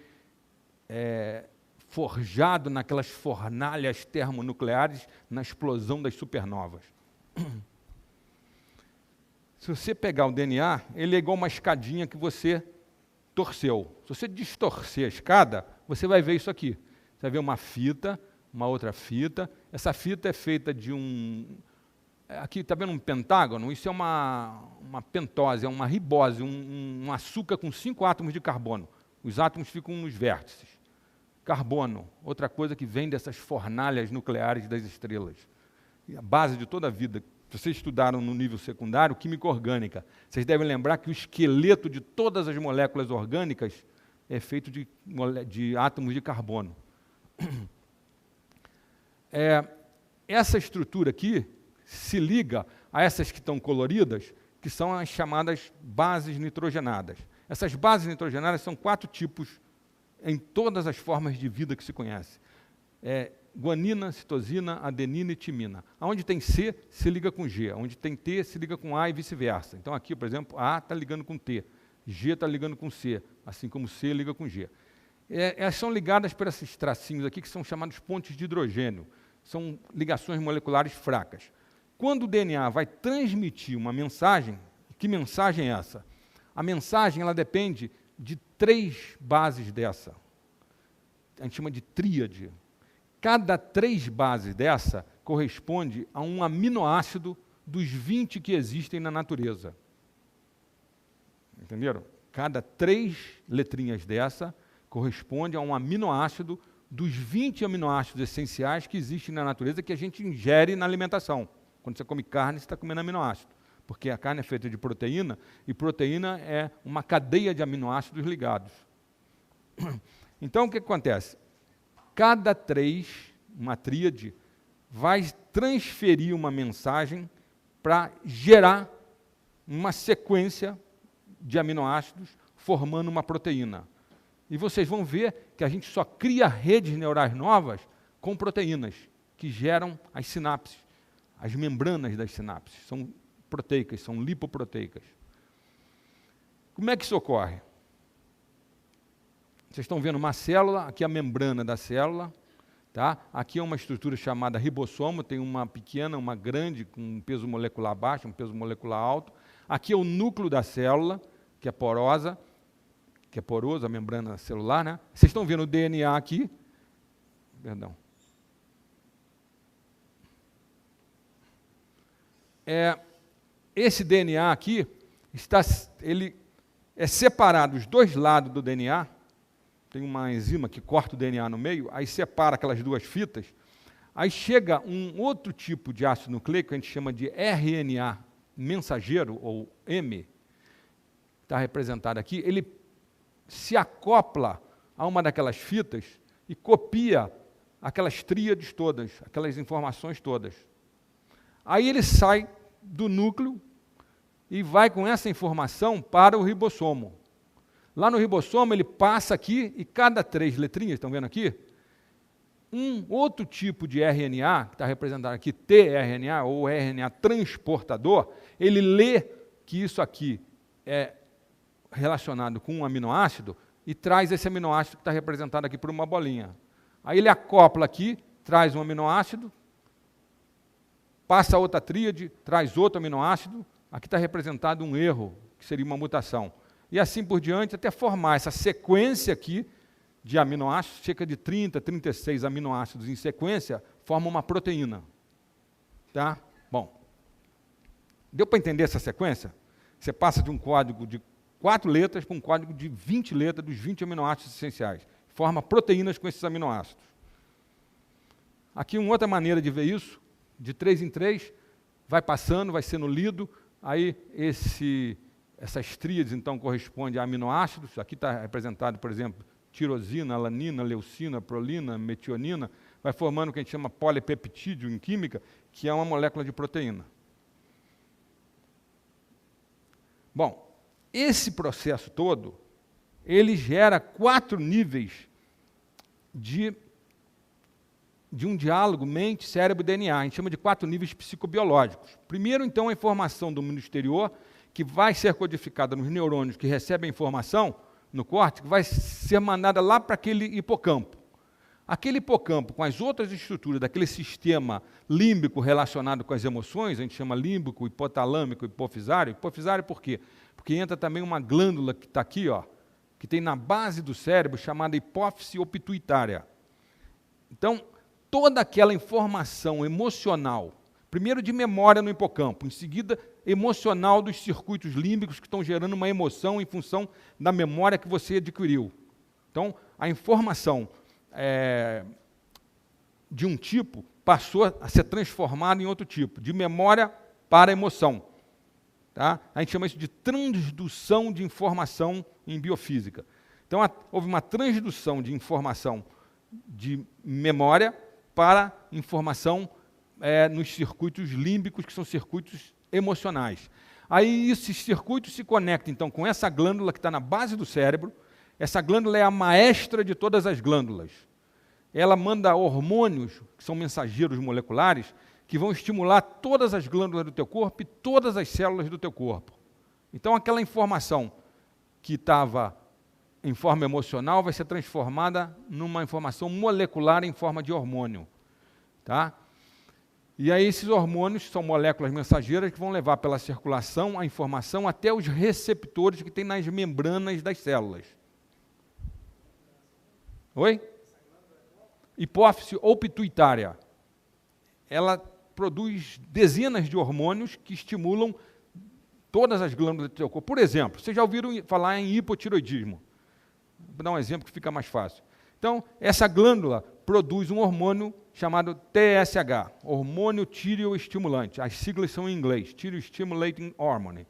forjado naquelas fornalhas termonucleares na explosão das supernovas. Se você pegar o DNA, ele é igual uma escadinha que você torceu. Se você distorcer a escada, você vai ver isso aqui. Você vai ver uma fita, uma outra fita. Essa fita é feita de aqui está vendo um pentágono? Isso é uma pentose, é uma ribose, um açúcar com 5 átomos de carbono. Os átomos ficam nos vértices. Carbono, outra coisa que vem dessas fornalhas nucleares das estrelas. E a base de toda a vida. Vocês estudaram no nível secundário química orgânica. Vocês devem lembrar que o esqueleto de todas as moléculas orgânicas é feito de átomos de carbono. Essa estrutura aqui se liga a essas que estão coloridas, que são as chamadas bases nitrogenadas. Essas bases nitrogenadas são 4 tipos em todas as formas de vida que se conhece. Guanina, citosina, adenina e timina. Onde tem C, se liga com G. Onde tem T, se liga com A e vice-versa. Então, aqui, por exemplo, A está ligando com T, G está ligando com C, assim como C liga com G. Elas são ligadas por esses tracinhos aqui, que são chamados pontes de hidrogênio. São ligações moleculares fracas. Quando o DNA vai transmitir uma mensagem, que mensagem é essa? A mensagem ela depende de 3 bases dessa. A gente chama de tríade. Cada 3 bases dessa corresponde a um aminoácido dos 20 que existem na natureza. Entenderam? Cada 3 letrinhas dessa corresponde a um aminoácido dos 20 aminoácidos essenciais que existem na natureza que a gente ingere na alimentação. Quando você come carne, você está comendo aminoácido, porque a carne é feita de proteína, e proteína é uma cadeia de aminoácidos ligados. Então, o que acontece? Cada 3, uma tríade, vai transferir uma mensagem para gerar uma sequência de aminoácidos formando uma proteína. E vocês vão ver que a gente só cria redes neurais novas com proteínas, que geram as sinapses, as membranas das sinapses. São proteicas, são lipoproteicas. Como é que isso ocorre? Vocês estão vendo uma célula, aqui é a membrana da célula, tá? Aqui é uma estrutura chamada ribossomo, tem uma pequena, uma grande, com um peso molecular baixo, um peso molecular alto. Aqui é o núcleo da célula, que é porosa, que é poroso, a membrana celular, né? Vocês estão vendo o DNA aqui, perdão. Esse DNA aqui, ele é separado, os 2 lados do DNA, tem uma enzima que corta o DNA no meio, aí separa aquelas 2 fitas, aí chega um outro tipo de ácido nucleico, que a gente chama de RNA mensageiro, ou M, está representado aqui, ele se acopla a uma daquelas fitas e copia aquelas tríades todas, aquelas informações todas. Aí ele sai do núcleo e vai com essa informação para o ribossomo. Lá no ribossomo ele passa aqui e cada 3 letrinhas, estão vendo aqui? Um outro tipo de RNA, que está representado aqui, tRNA, ou RNA transportador, ele lê que isso aqui é relacionado com um aminoácido e traz esse aminoácido que está representado aqui por uma bolinha. Aí ele acopla aqui, traz um aminoácido, passa outra tríade, traz outro aminoácido, aqui está representado um erro, que seria uma mutação. E assim por diante, até formar essa sequência aqui de aminoácidos, cerca de 30, 36 aminoácidos em sequência, forma uma proteína. Tá? Bom, deu para entender essa sequência? Você passa de um código de 4 letras para um código de 20 letras dos 20 aminoácidos essenciais. Forma proteínas com esses aminoácidos. Aqui uma outra maneira de ver isso, de 3 em 3, vai passando, vai sendo lido, aí essas tríades, então, correspondem a aminoácidos, aqui está representado, por exemplo, tirosina, alanina, leucina, prolina, metionina, vai formando o que a gente chama polipeptídeo em química, que é uma molécula de proteína. Bom, esse processo todo, ele gera 4 níveis de um diálogo mente, cérebro e DNA. A gente chama de 4 níveis psicobiológicos. Primeiro, então, a informação do mundo exterior, que vai ser codificada nos neurônios que recebem a informação no córtex, vai ser mandada lá para aquele hipocampo. Aquele hipocampo, com as outras estruturas daquele sistema límbico relacionado com as emoções, a gente chama límbico, hipotalâmico, hipofisário. Hipofisário por quê? Porque entra também uma glândula que está aqui, ó, que tem na base do cérebro, chamada hipófise ou pituitária. Então, toda aquela informação emocional, primeiro de memória no hipocampo, em seguida emocional dos circuitos límbicos que estão gerando uma emoção em função da memória que você adquiriu. Então, a informação de um tipo passou a ser transformada em outro tipo, de memória para emoção. Tá? A gente chama isso de transdução de informação em biofísica. Então, houve uma transdução de informação de memória para informação nos circuitos límbicos, que são circuitos emocionais. Aí, esses circuitos se conectam, então, com essa glândula que está na base do cérebro. Essa glândula é a maestra de todas as glândulas. Ela manda hormônios, que são mensageiros moleculares, que vão estimular todas as glândulas do teu corpo e todas as células do teu corpo. Então, aquela informação que estava em forma emocional vai ser transformada numa informação molecular em forma de hormônio. Tá? E aí esses hormônios são moléculas mensageiras que vão levar pela circulação a informação até os receptores que tem nas membranas das células. Oi? Hipófise ou pituitária. Ela produz dezenas de hormônios que estimulam todas as glândulas do teu corpo. Por exemplo, vocês já ouviram falar em hipotiroidismo? Vou dar um exemplo que fica mais fácil. Então, essa glândula produz um hormônio chamado TSH, hormônio tireoestimulante. As siglas são em inglês, Thyroid Stimulating Hormone.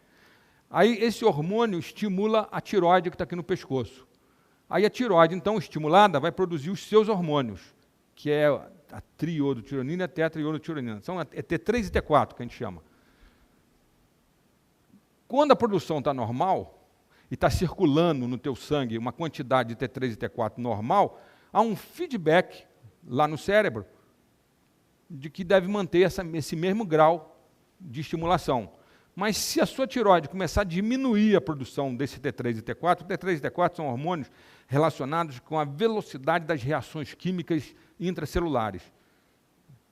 Aí, esse hormônio estimula a tireoide que está aqui no pescoço. Aí, a tireoide, então, estimulada, vai produzir os seus hormônios, que é a triodotironina e a tetraiodotironina. São T3 e T4, que a gente chama. Quando a produção está normal, e está circulando no teu sangue uma quantidade de T3 e T4 normal, há um feedback lá no cérebro de que deve manter esse mesmo grau de estimulação. Mas se a sua tireoide começar a diminuir a produção desse T3 e T4, T3 e T4 são hormônios relacionados com a velocidade das reações químicas intracelulares.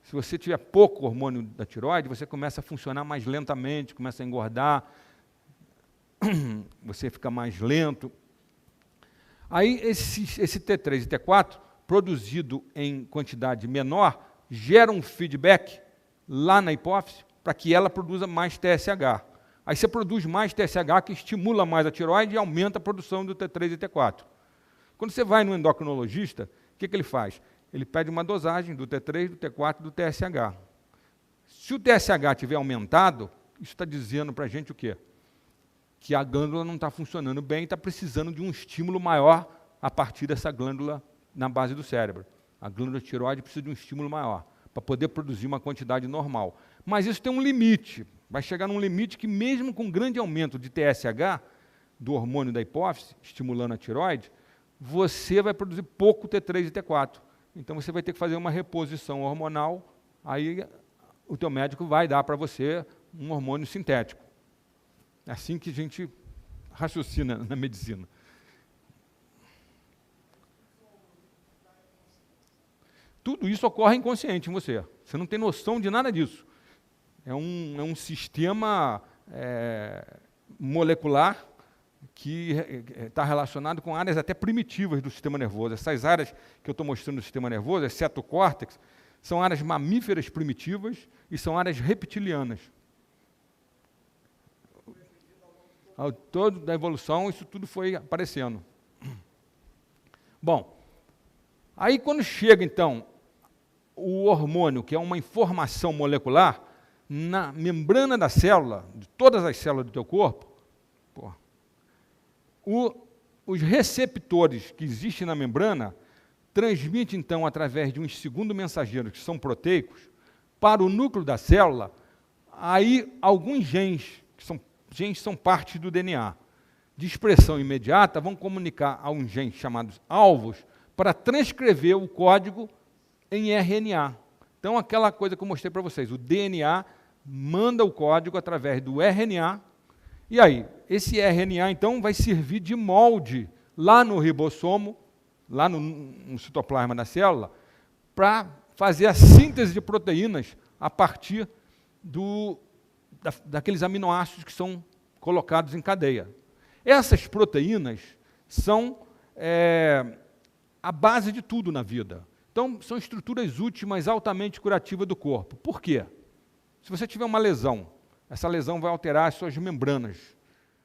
Se você tiver pouco hormônio da tireoide, você começa a funcionar mais lentamente, começa a engordar, você fica mais lento. Aí esse T3 e T4, produzido em quantidade menor, gera um feedback lá na hipófise para que ela produza mais TSH. Aí você produz mais TSH, que estimula mais a tireoide e aumenta a produção do T3 e T4. Quando você vai no endocrinologista, o que ele faz? Ele pede uma dosagem do T3, do T4 e do TSH. Se o TSH tiver aumentado, isso está dizendo para a gente o quê? Que a glândula não está funcionando bem e está precisando de um estímulo maior a partir dessa glândula na base do cérebro. A glândula tireoide precisa de um estímulo maior para poder produzir uma quantidade normal. Mas isso tem um limite. Vai chegar num limite que, mesmo com grande aumento de TSH, do hormônio da hipófise, estimulando a tireoide, você vai produzir pouco T3 e T4. Então, você vai ter que fazer uma reposição hormonal, aí o teu médico vai dar para você um hormônio sintético. É assim que a gente raciocina na medicina. Tudo isso ocorre inconsciente em você. Você não tem noção de nada disso. É um sistema molecular que está relacionado com áreas até primitivas do sistema nervoso. Essas áreas que eu estou mostrando no sistema nervoso, exceto o córtex, são áreas mamíferas primitivas e são áreas reptilianas. Ao todo da evolução, isso tudo foi aparecendo. Bom, aí quando chega, então, o hormônio, que é uma informação molecular, na membrana da célula, de todas as células do teu corpo, os receptores que existem na membrana transmitem, então, através de uns segundos mensageiros, que são proteicos, para o núcleo da célula, aí alguns genes, genes são parte do DNA, de expressão imediata, vão comunicar a uns genes chamados alvos para transcrever o código em RNA. Então, aquela coisa que eu mostrei para vocês, o DNA manda o código através do RNA, e aí, esse RNA, então, vai servir de molde lá no ribossomo, lá no citoplasma da célula, para fazer a síntese de proteínas a partir daqueles aminoácidos que são colocados em cadeia. Essas proteínas são a base de tudo na vida. Então, são estruturas úteis, mas altamente curativas do corpo. Por quê? Se você tiver uma lesão, essa lesão vai alterar as suas membranas.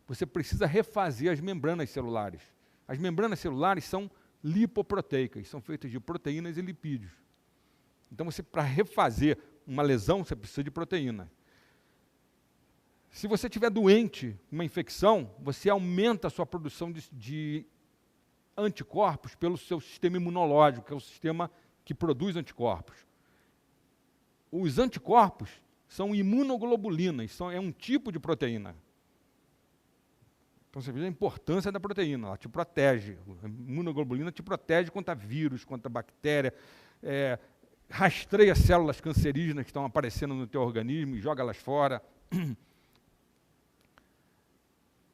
Você precisa refazer as membranas celulares. As membranas celulares são lipoproteicas, são feitas de proteínas e lipídios. Então, para refazer uma lesão, você precisa de proteína. Se você estiver doente, uma infecção, você aumenta a sua produção de anticorpos pelo seu sistema imunológico, que é o sistema que produz anticorpos. Os anticorpos são imunoglobulinas, é um tipo de proteína. Então você vê a importância da proteína, ela te protege. A imunoglobulina te protege contra vírus, contra bactéria, rastreia células cancerígenas que estão aparecendo no teu organismo e joga elas fora.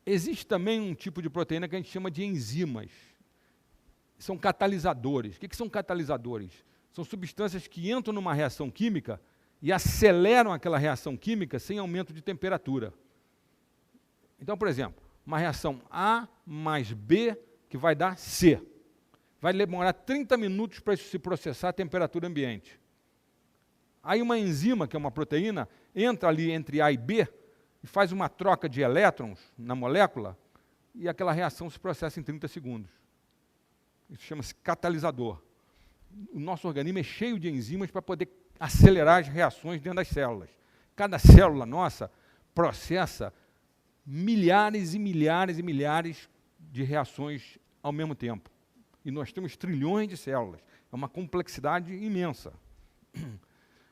Existe também um tipo de proteína que a gente chama de enzimas. São catalisadores. O que são catalisadores? São substâncias que entram numa reação química e aceleram aquela reação química sem aumento de temperatura. Então, por exemplo, uma reação A mais B que vai dar C. Vai demorar 30 minutos para isso se processar a temperatura ambiente. Aí uma enzima, que é uma proteína, entra ali entre A e B e faz uma troca de elétrons na molécula e aquela reação se processa em 30 segundos. Isso chama-se catalisador. O nosso organismo é cheio de enzimas para poder acelerar as reações dentro das células. Cada célula nossa processa milhares e milhares e milhares de reações ao mesmo tempo. E nós temos trilhões de células. É uma complexidade imensa.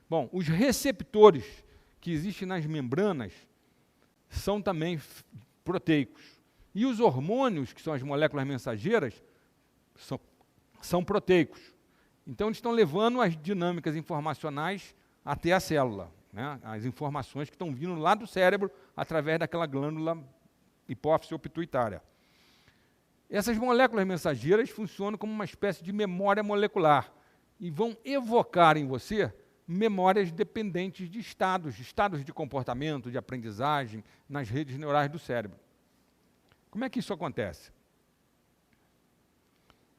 Bom, os receptores que existem nas membranas são também proteicos. E os hormônios, que são as moléculas mensageiras, são proteicos. Então, eles estão levando as dinâmicas informacionais até a célula, né? As informações que estão vindo lá do cérebro através daquela glândula hipófise ou pituitária. Essas moléculas mensageiras funcionam como uma espécie de memória molecular e vão evocar em você memórias dependentes de estados de comportamento, de aprendizagem, nas redes neurais do cérebro. Como é que isso acontece?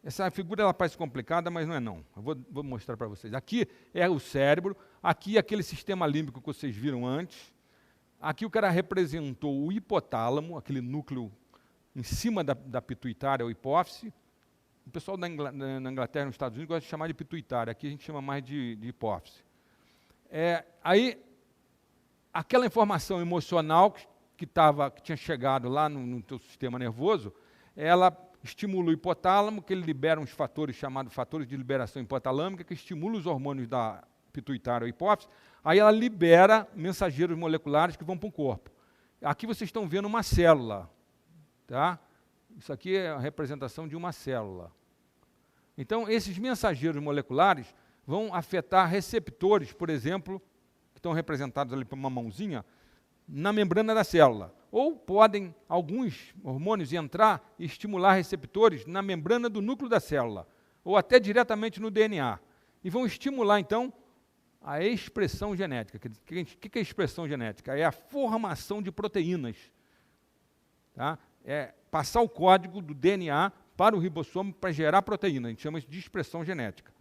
Essa figura ela parece complicada, mas não é não. Eu vou mostrar para vocês. Aqui é o cérebro, aqui é aquele sistema límbico que vocês viram antes. Aqui o cara representou o hipotálamo, aquele núcleo em cima da pituitária ou hipófise. O pessoal na Inglaterra e nos Estados Unidos gosta de chamar de pituitária, aqui a gente chama mais de hipófise. Aí, aquela informação emocional que tinha chegado lá no teu sistema nervoso, ela estimula o hipotálamo, que ele libera uns fatores chamados fatores de liberação hipotalâmica, que estimulam os hormônios da pituitária ou hipófise, aí ela libera mensageiros moleculares que vão para o corpo. Aqui vocês estão vendo uma célula, tá? Isso aqui é a representação de uma célula. Então, esses mensageiros moleculares vão afetar receptores, por exemplo, que estão representados ali por uma mãozinha, na membrana da célula. Ou podem alguns hormônios entrar e estimular receptores na membrana do núcleo da célula, ou até diretamente no DNA. E vão estimular, então, a expressão genética. O que é expressão genética? É a formação de proteínas. Tá? É passar o código do DNA para o ribossomo para gerar proteína. A gente chama isso de expressão genética.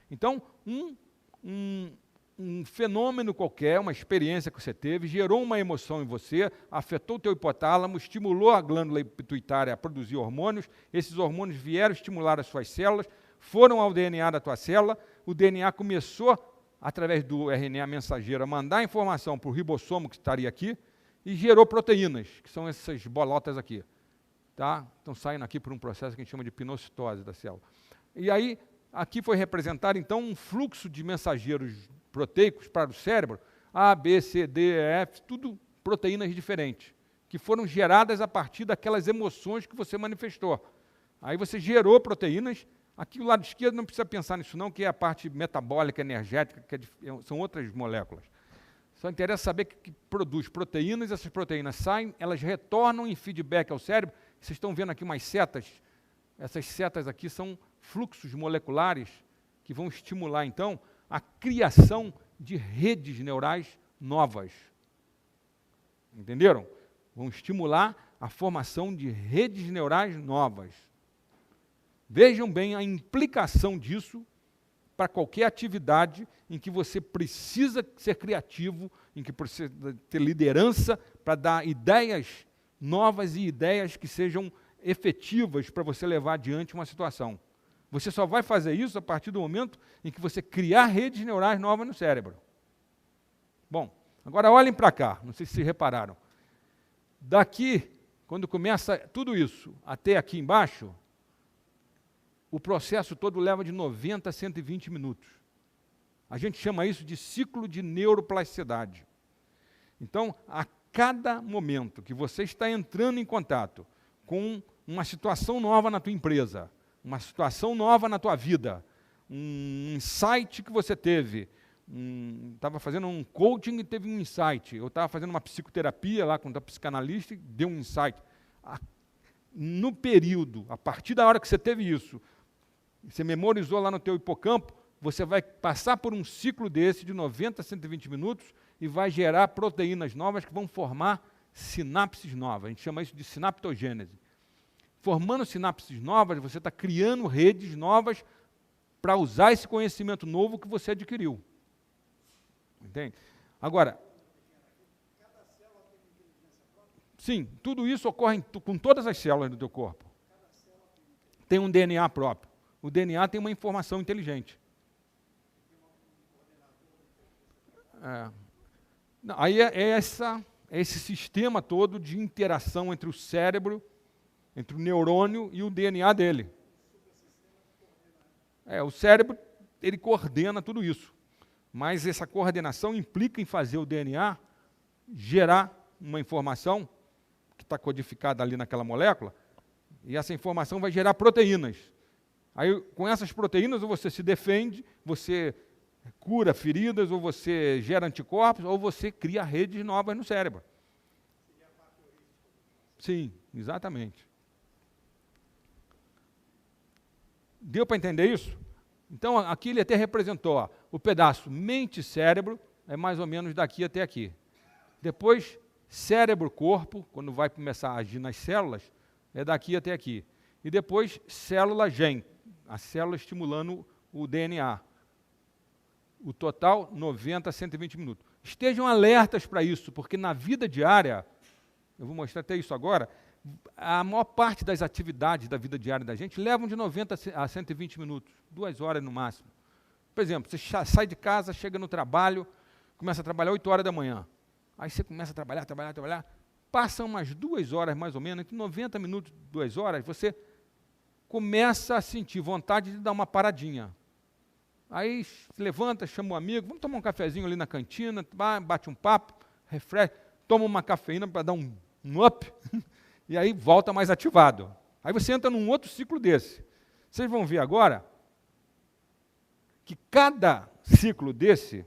Então, um fenômeno qualquer, uma experiência que você teve, gerou uma emoção em você, afetou o teu hipotálamo, estimulou a glândula pituitária a produzir hormônios, esses hormônios vieram estimular as suas células, foram ao DNA da tua célula, o DNA começou, através do RNA mensageiro, a mandar informação para o ribossomo que estaria aqui, e gerou proteínas, que são essas bolotas aqui. Tá? Então, saindo aqui por um processo que a gente chama de pinocitose da célula. E aí, aqui foi representado, então, um fluxo de mensageiros proteicos para o cérebro, A, B, C, D, E, F, tudo proteínas diferentes, que foram geradas a partir daquelas emoções que você manifestou. Aí você gerou proteínas, aqui do lado esquerdo não precisa pensar nisso não, que é a parte metabólica, energética, são outras moléculas. Só interessa saber que produz proteínas, essas proteínas saem, elas retornam em feedback ao cérebro. Vocês estão vendo aqui umas setas, essas setas aqui são fluxos moleculares que vão estimular, então, a criação de redes neurais novas. Entenderam? Vão estimular a formação de redes neurais novas. Vejam bem a implicação disso para qualquer atividade em que você precisa ser criativo, em que precisa ter liderança para dar ideias novas e ideias que sejam efetivas para você levar adiante uma situação. Você só vai fazer isso a partir do momento em que você criar redes neurais novas no cérebro. Bom, agora olhem para cá, não sei se vocês repararam. Daqui, quando começa tudo isso, até aqui embaixo, o processo todo leva de 90 a 120 minutos. A gente chama isso de ciclo de neuroplasticidade. Então, a cada momento que você está entrando em contato com uma situação nova na tua empresa, uma situação nova na tua vida, um insight que você teve, estava fazendo um coaching e teve um insight, eu estava fazendo uma psicoterapia lá com o psicanalista e deu um insight. No período, a partir da hora que você teve isso, você memorizou lá no teu hipocampo, você vai passar por um ciclo desse de 90 a 120 minutos e vai gerar proteínas novas que vão formar sinapses novas. A gente chama isso de sinaptogênese. Formando sinapses novas, você está criando redes novas para usar esse conhecimento novo que você adquiriu. Entende? Agora, sim, tudo isso ocorre com todas as células do teu corpo. Tem um DNA próprio. O DNA tem uma informação inteligente. Aí é esse sistema todo de interação entre o cérebro, entre o neurônio e o DNA dele. O cérebro, ele coordena tudo isso. Mas essa coordenação implica em fazer o DNA gerar uma informação que está codificada ali naquela molécula, e essa informação vai gerar proteínas. Aí, com essas proteínas, ou você se defende, você cura feridas, ou você gera anticorpos, ou você cria redes novas no cérebro. Sim, exatamente. Deu para entender isso? Então, aqui ele até representou, ó, o pedaço mente-cérebro é mais ou menos daqui até aqui. Depois, cérebro-corpo, quando vai começar a agir nas células, é daqui até aqui. E depois, célula-gen, a célula estimulando o DNA. O total, 90 a 120 minutos. Estejam alertas para isso, porque na vida diária, eu vou mostrar até isso agora, a maior parte das atividades da vida diária da gente levam de 90 a 120 minutos, 2 horas no máximo. Por exemplo, você sai de casa, chega no trabalho, começa a trabalhar 8 horas da manhã. Aí você começa a trabalhar, passam umas 2 horas mais ou menos, entre 90 minutos e 2 horas, você começa a sentir vontade de dar uma paradinha. Aí se levanta, chama um amigo, vamos tomar um cafezinho ali na cantina, bate um papo, refresca, toma uma cafeína para dar um up, e aí volta mais ativado. Aí você entra num outro ciclo desse. Vocês vão ver agora que cada ciclo desse,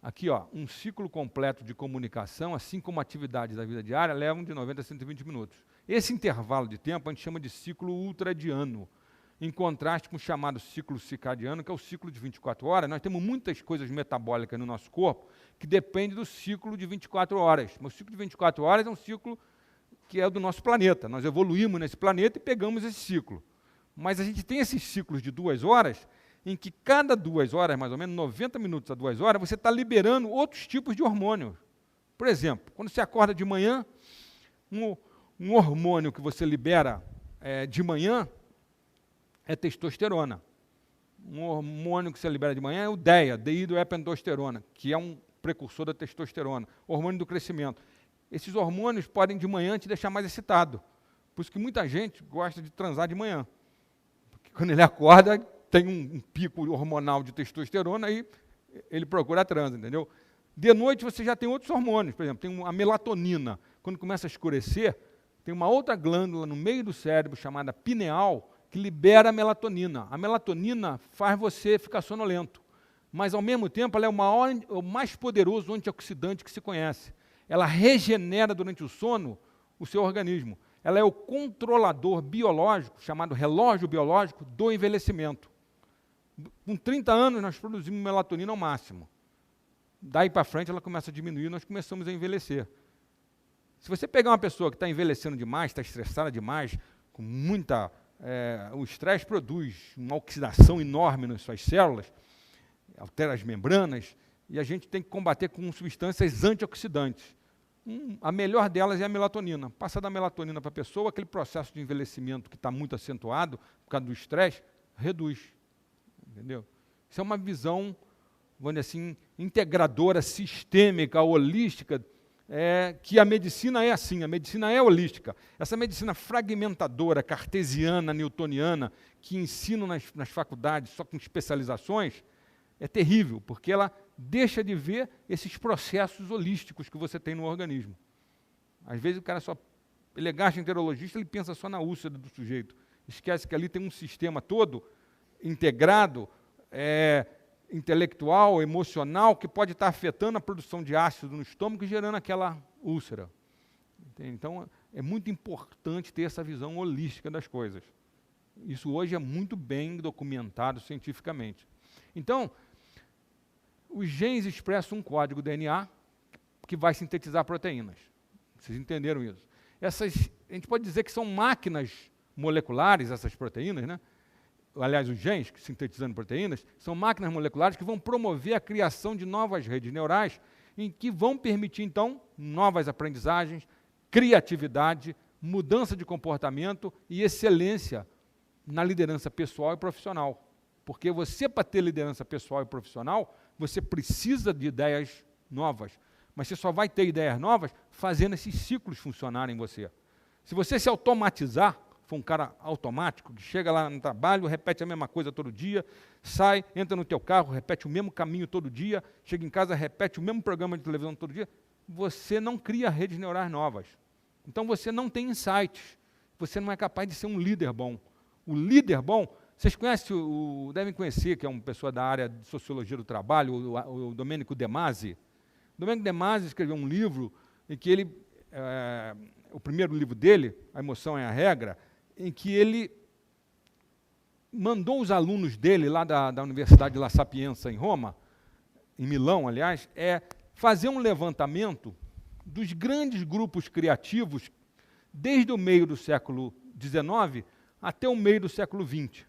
aqui, ó, um ciclo completo de comunicação, assim como atividades da vida diária, levam de 90 a 120 minutos. Esse intervalo de tempo a gente chama de ciclo ultradiano, em contraste com o chamado ciclo circadiano, que é o ciclo de 24 horas. Nós temos muitas coisas metabólicas no nosso corpo que dependem do ciclo de 24 horas. Mas o ciclo de 24 horas é um ciclo que é do nosso planeta. Nós evoluímos nesse planeta e pegamos esse ciclo. Mas a gente tem esses ciclos de 2 horas, em que cada 2 horas, mais ou menos 90 minutos a 2 horas, você está liberando outros tipos de hormônios. Por exemplo, quando você acorda de manhã, um hormônio que você libera de manhã é testosterona. Um hormônio que você libera de manhã é o DEA, dehidroepiandrosterona, que é um precursor da testosterona, hormônio do crescimento. Esses hormônios podem de manhã te deixar mais excitado. Por isso que muita gente gosta de transar de manhã. Porque quando ele acorda, tem um pico hormonal de testosterona e ele procura a transa, entendeu? De noite você já tem outros hormônios, por exemplo, tem a melatonina. Quando começa a escurecer, tem uma outra glândula no meio do cérebro chamada pineal que libera a melatonina. A melatonina faz você ficar sonolento, mas ao mesmo tempo ela é o mais poderoso antioxidante que se conhece. Ela regenera durante o sono o seu organismo. Ela é o controlador biológico, chamado relógio biológico, do envelhecimento. Com 30 anos, nós produzimos melatonina ao máximo. Daí para frente, ela começa a diminuir e nós começamos a envelhecer. Se você pegar uma pessoa que está envelhecendo demais, está estressada demais, com muita o estresse produz uma oxidação enorme nas suas células, altera as membranas, e a gente tem que combater com substâncias antioxidantes. A melhor delas é a melatonina. Passa da melatonina para a pessoa, aquele processo de envelhecimento que está muito acentuado por causa do estresse, reduz. Entendeu? Isso é uma visão, vamos dizer assim, integradora, sistêmica, holística, que a medicina é assim, a medicina é holística. Essa medicina fragmentadora, cartesiana, newtoniana, que ensinam nas faculdades só com especializações, é terrível, porque ela deixa de ver esses processos holísticos que você tem no organismo. Às vezes o cara ele é gastroenterologista, ele pensa só na úlcera do sujeito. Esquece que ali tem um sistema todo integrado, intelectual, emocional, que pode estar afetando a produção de ácido no estômago e gerando aquela úlcera. Entende? Então, é muito importante ter essa visão holística das coisas. Isso hoje é muito bem documentado cientificamente. Então, os genes expressam um código DNA que vai sintetizar proteínas. Vocês entenderam isso? A gente pode dizer que são máquinas moleculares, essas proteínas, né? Aliás, os genes que sintetizando proteínas, são máquinas moleculares que vão promover a criação de novas redes neurais em que vão permitir, então, novas aprendizagens, criatividade, mudança de comportamento e excelência na liderança pessoal e profissional. Porque você, para ter liderança pessoal e profissional, você precisa de ideias novas. Mas você só vai ter ideias novas fazendo esses ciclos funcionarem em você. Se você se automatizar, for um cara automático, que chega lá no trabalho, repete a mesma coisa todo dia, sai, entra no teu carro, repete o mesmo caminho todo dia, chega em casa, repete o mesmo programa de televisão todo dia, você não cria redes neurais novas. Então você não tem insights. Você não é capaz de ser um líder bom. O líder bom, vocês conhecem, devem conhecer, que é uma pessoa da área de sociologia do trabalho, o Domênico De Masi. Domênico De Masi escreveu um livro em que ele, o primeiro livro dele, A Emoção é a Regra, em que ele mandou os alunos dele, lá da Universidade La Sapienza, em Roma, em Milão, aliás, fazer um levantamento dos grandes grupos criativos desde o meio do século XIX até o meio do século XX,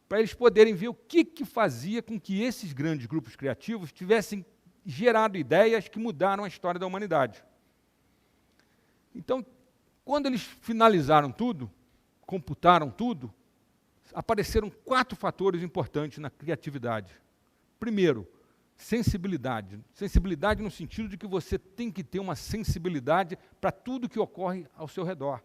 para eles poderem ver o que fazia com que esses grandes grupos criativos tivessem gerado ideias que mudaram a história da humanidade. Então, quando eles finalizaram tudo, computaram tudo, apareceram 4 fatores importantes na criatividade. Primeiro, sensibilidade. Sensibilidade no sentido de que você tem que ter uma sensibilidade para tudo que ocorre ao seu redor.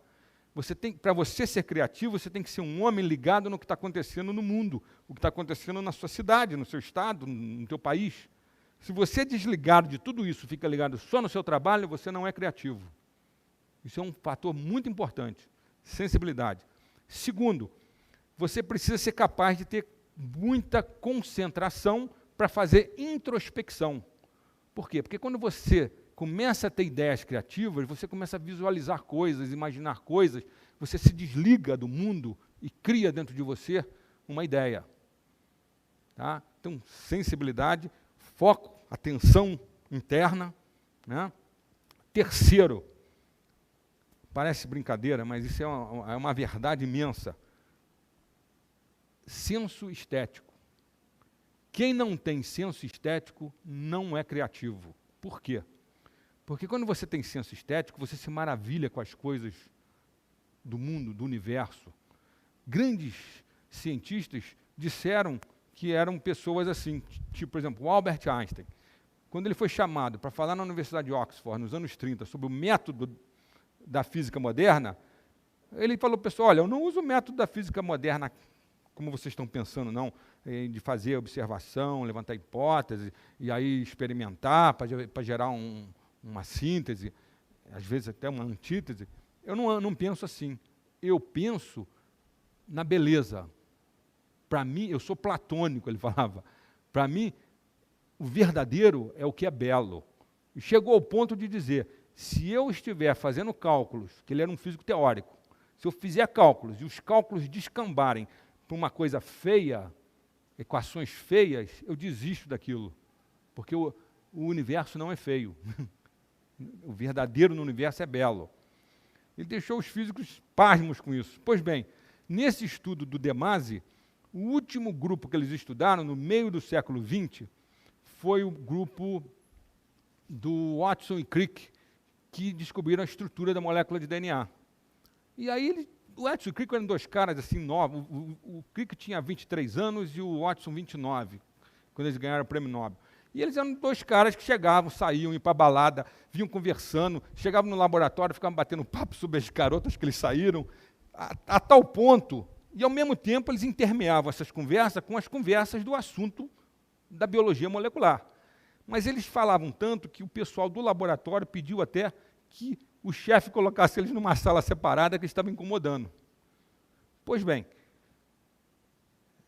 Para você ser criativo, você tem que ser um homem ligado no que está acontecendo no mundo, o que está acontecendo na sua cidade, no seu estado, no teu país. Se você é desligado de tudo isso, fica ligado só no seu trabalho, você não é criativo. Isso é um fator muito importante, sensibilidade. Segundo, você precisa ser capaz de ter muita concentração para fazer introspecção. Por quê? Porque quando você começa a ter ideias criativas, você começa a visualizar coisas, imaginar coisas, você se desliga do mundo e cria dentro de você uma ideia. Tá? Então, sensibilidade, foco, atenção interna. Né? Terceiro, parece brincadeira, mas isso é uma verdade imensa. Senso estético. Quem não tem senso estético não é criativo. Por quê? Porque quando você tem senso estético, você se maravilha com as coisas do mundo, do universo. Grandes cientistas disseram que eram pessoas assim, tipo, por exemplo, o Albert Einstein. Quando ele foi chamado para falar na Universidade de Oxford, nos anos 30, sobre o método da física moderna, ele falou, pessoal, olha, eu não uso o método da física moderna como vocês estão pensando, não, de fazer observação, levantar hipótese, e aí experimentar para gerar uma síntese, às vezes até uma antítese. Eu não penso assim. Eu penso na beleza. Para mim, eu sou platônico, ele falava. Para mim, o verdadeiro é o que é belo. E chegou ao ponto de dizer, se eu estiver fazendo cálculos, que ele era um físico teórico, se eu fizer cálculos e os cálculos descambarem para uma coisa feia, equações feias, eu desisto daquilo. Porque o universo não é feio. O verdadeiro no universo é belo. Ele deixou os físicos pasmos com isso. Pois bem, Nesse estudo do De Masi, o último grupo que eles estudaram, no meio do século XX, foi o grupo do Watson e Crick, que descobriram a estrutura da molécula de DNA. E aí, o Watson e o Crick eram dois caras assim novos. O Crick tinha 23 anos e o Watson 29, quando eles ganharam o prêmio Nobel. E eles eram dois caras que chegavam, saíam, iam para a balada, vinham conversando, chegavam no laboratório, ficavam batendo papo sobre as garotas que eles saíram, a tal ponto, e ao mesmo tempo eles intermeavam essas conversas com as conversas do assunto da biologia molecular. Mas eles falavam tanto que o pessoal do laboratório pediu até que o chefe colocasse eles numa sala separada que eles estavam incomodando. Pois bem,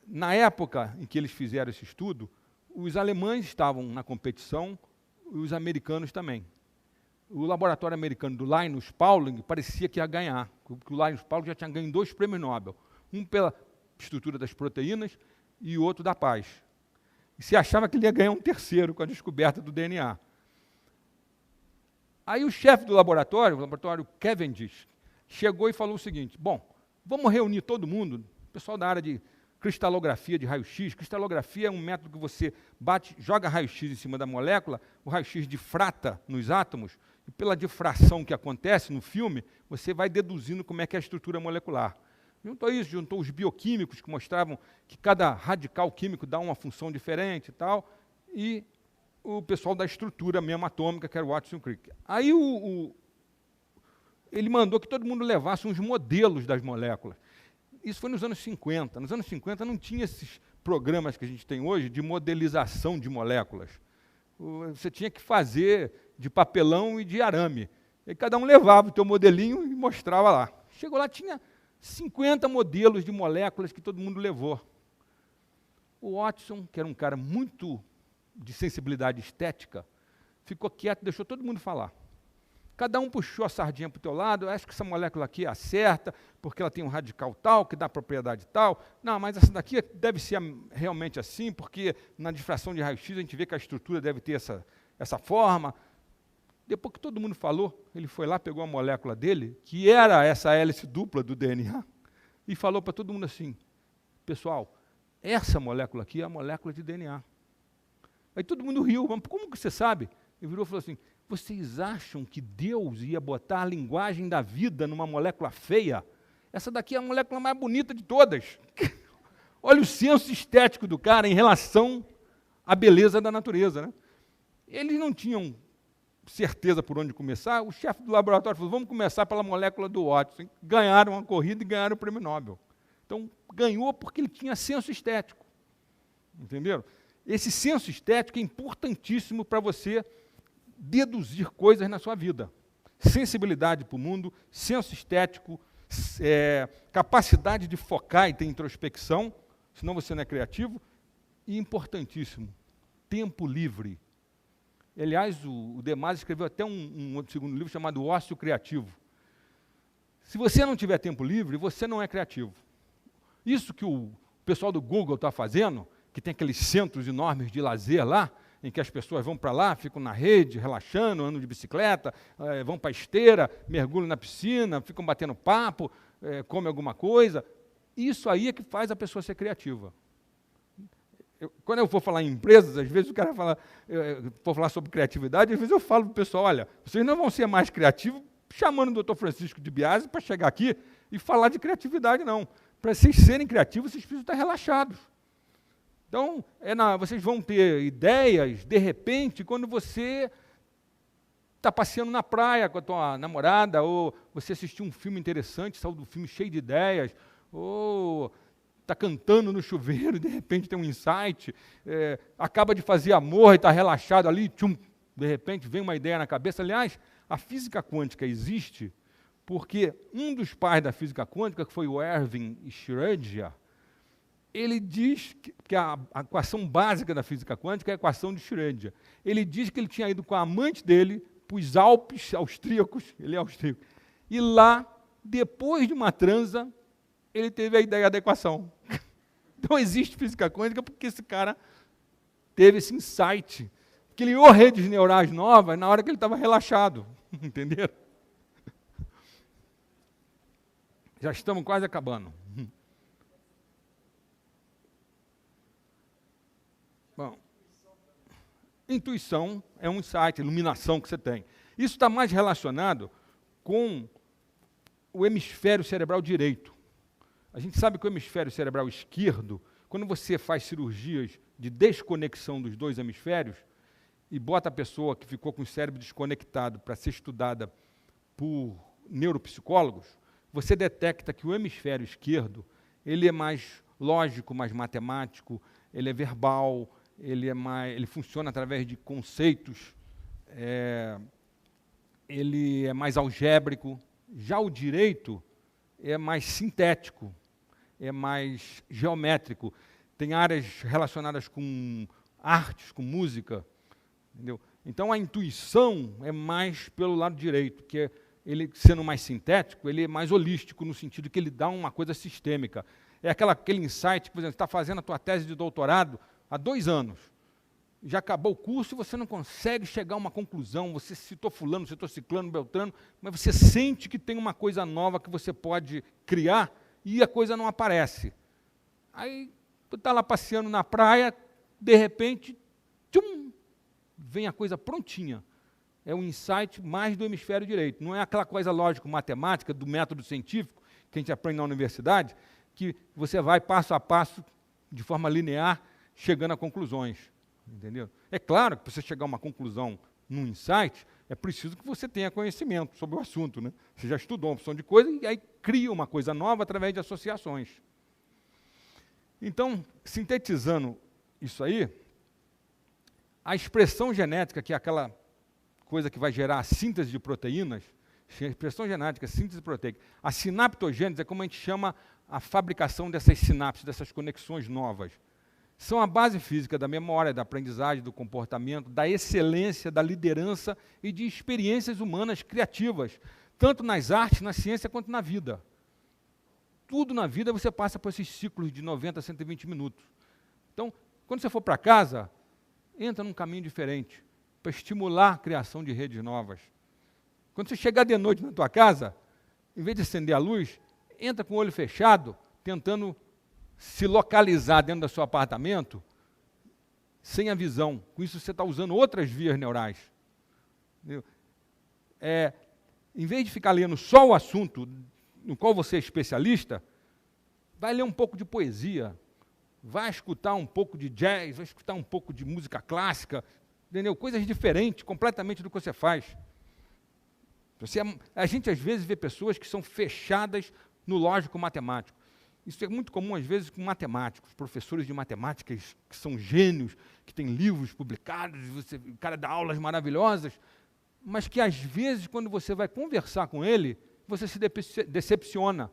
na época em que eles fizeram esse estudo, os alemães estavam na competição e os americanos também. O laboratório americano do Linus Pauling parecia que ia ganhar, porque o Linus Pauling já tinha ganho 2 prêmios Nobel, um pela estrutura das proteínas e o outro da paz. E se achava que ele ia ganhar um terceiro com a descoberta do DNA. Aí o chefe do laboratório, o laboratório Cavendish, chegou e falou o seguinte: bom, vamos reunir todo mundo, o pessoal da área de cristalografia de raio-x. Cristalografia é um método que você joga raio-x em cima da molécula, o raio-x difrata nos átomos, e pela difração que acontece no filme, você vai deduzindo como é que é a estrutura molecular. Juntou isso, juntou os bioquímicos, que mostravam que cada radical químico dá uma função diferente e tal, e o pessoal da estrutura mesmo atômica, que era o Watson Crick. Aí ele mandou que todo mundo levasse uns modelos das moléculas. Isso foi nos anos 50. Nos anos 50 não tinha esses programas que a gente tem hoje de modelização de moléculas. Você tinha que fazer de papelão e de arame. E cada um levava o teu modelinho e mostrava lá. Chegou lá, tinha 50 modelos de moléculas que todo mundo levou. O Watson, que era um cara muito de sensibilidade estética, ficou quieto, deixou todo mundo falar. Cada um puxou a sardinha para o teu lado, eu acho que essa molécula aqui acerta, porque ela tem um radical tal, que dá propriedade tal. Não, mas essa daqui deve ser realmente assim, porque na difração de raio-x a gente vê que a estrutura deve ter essa forma. Depois que todo mundo falou, ele foi lá, pegou a molécula dele, que era essa hélice dupla do DNA, e falou para todo mundo assim: pessoal, essa molécula aqui é a molécula de DNA. Aí todo mundo riu. Mas como que você sabe? Ele virou e falou assim: vocês acham que Deus ia botar a linguagem da vida numa molécula feia? Essa daqui é a molécula mais bonita de todas. Olha o senso estético do cara em relação à beleza da natureza, né? Eles não tinham certeza por onde começar. O chefe do laboratório falou: vamos começar pela molécula do Watson. Ganharam a corrida e ganharam o prêmio Nobel. Então, ganhou porque ele tinha senso estético. Entenderam? Esse senso estético é importantíssimo para você deduzir coisas na sua vida. Sensibilidade para o mundo, senso estético, capacidade de focar e ter introspecção, senão você não é criativo, e importantíssimo, tempo livre. Aliás, o De Masi escreveu até um outro segundo livro chamado Ócio Criativo. Se você não tiver tempo livre, você não é criativo. Isso que o pessoal do Google está fazendo, que tem aqueles centros enormes de lazer lá, em que as pessoas vão para lá, ficam na rede, relaxando, andam de bicicleta, vão para a esteira, mergulham na piscina, ficam batendo papo, comem alguma coisa. Isso aí é que faz a pessoa ser criativa. Quando eu for falar em empresas, às vezes o cara fala, for falar sobre criatividade, às vezes eu falo para o pessoal: olha, vocês não vão ser mais criativos chamando o Dr. Francisco de Biasi para chegar aqui e falar de criatividade, não. Para vocês serem criativos, vocês precisam estar relaxados. Então, vocês vão ter ideias, de repente, quando você está passeando na praia com a tua namorada, ou você assistiu um filme interessante, saiu do filme cheio de ideias, ou está cantando no chuveiro e, de repente, tem um insight, acaba de fazer amor e está relaxado ali, tchum, de repente, vem uma ideia na cabeça. Aliás, a física quântica existe porque um dos pais da física quântica, que foi o Erwin Schrödinger, ele diz que a equação básica da física quântica é a equação de Schrödinger. Ele diz que ele tinha ido com a amante dele para os Alpes austríacos, ele é austríaco, e lá, depois de uma transa, ele teve a ideia da equação. Então existe física quântica porque esse cara teve esse insight, criou redes neurais novas na hora que ele estava relaxado, entenderam? Já estamos quase acabando. Bom, intuição é um insight, iluminação que você tem. Isso está mais relacionado com o hemisfério cerebral direito. A gente sabe que o hemisfério cerebral esquerdo, quando você faz cirurgias de desconexão dos dois hemisférios e bota a pessoa que ficou com o cérebro desconectado para ser estudada por neuropsicólogos, você detecta que o hemisfério esquerdo ele é mais lógico, mais matemático, ele é verbal, ele funciona através de conceitos, ele é mais algébrico. Já o direito é mais sintético, é mais geométrico. Tem áreas relacionadas com artes, com música, entendeu? Então, a intuição é mais pelo lado direito, que ele, sendo mais sintético, ele é mais holístico, no sentido que ele dá uma coisa sistêmica. É aquele insight, por exemplo, você está fazendo a tua tese de doutorado há 2 anos, já acabou o curso e você não consegue chegar a uma conclusão, você citou fulano, citou ciclano, beltrano, mas você sente que tem uma coisa nova que você pode criar e a coisa não aparece. Aí, tu está lá passeando na praia, de repente, tchum, vem a coisa prontinha. É um insight mais do hemisfério direito. Não é aquela coisa lógico-matemática do método científico que a gente aprende na universidade, que você vai passo a passo, de forma linear, chegando a conclusões. Entendeu? É claro que para você chegar a uma conclusão num insight, é preciso que você tenha conhecimento sobre o assunto, né? Você já estudou uma opção de coisa e aí cria uma coisa nova através de associações. Então, sintetizando isso aí, a expressão genética, que é aquela coisa que vai gerar a síntese de proteínas, a expressão genética, síntese proteica, a sinaptogênese é como a gente chama a fabricação dessas sinapses, dessas conexões novas. São a base física da memória, da aprendizagem, do comportamento, da excelência, da liderança e de experiências humanas criativas, tanto nas artes, na ciência, quanto na vida. Tudo na vida você passa por esses ciclos de 90 a 120 minutos. Então, quando você for para casa, entra num caminho diferente, para estimular a criação de redes novas. Quando você chegar de noite na tua casa, em vez de acender a luz, entra com o olho fechado, tentando se localizar dentro do seu apartamento, sem a visão. Com isso você está usando outras vias neurais. Em vez de ficar lendo só o assunto no qual você é especialista, vai ler um pouco de poesia, vai escutar um pouco de jazz, vai escutar um pouco de música clássica, entendeu? Coisas diferentes, completamente do que você faz. A gente, às vezes, vê pessoas que são fechadas no lógico-matemático. Isso é muito comum, às vezes, com matemáticos, professores de matemática que são gênios, que têm livros publicados, o cara dá aulas maravilhosas, mas que, às vezes, quando você vai conversar com ele, você se decepciona.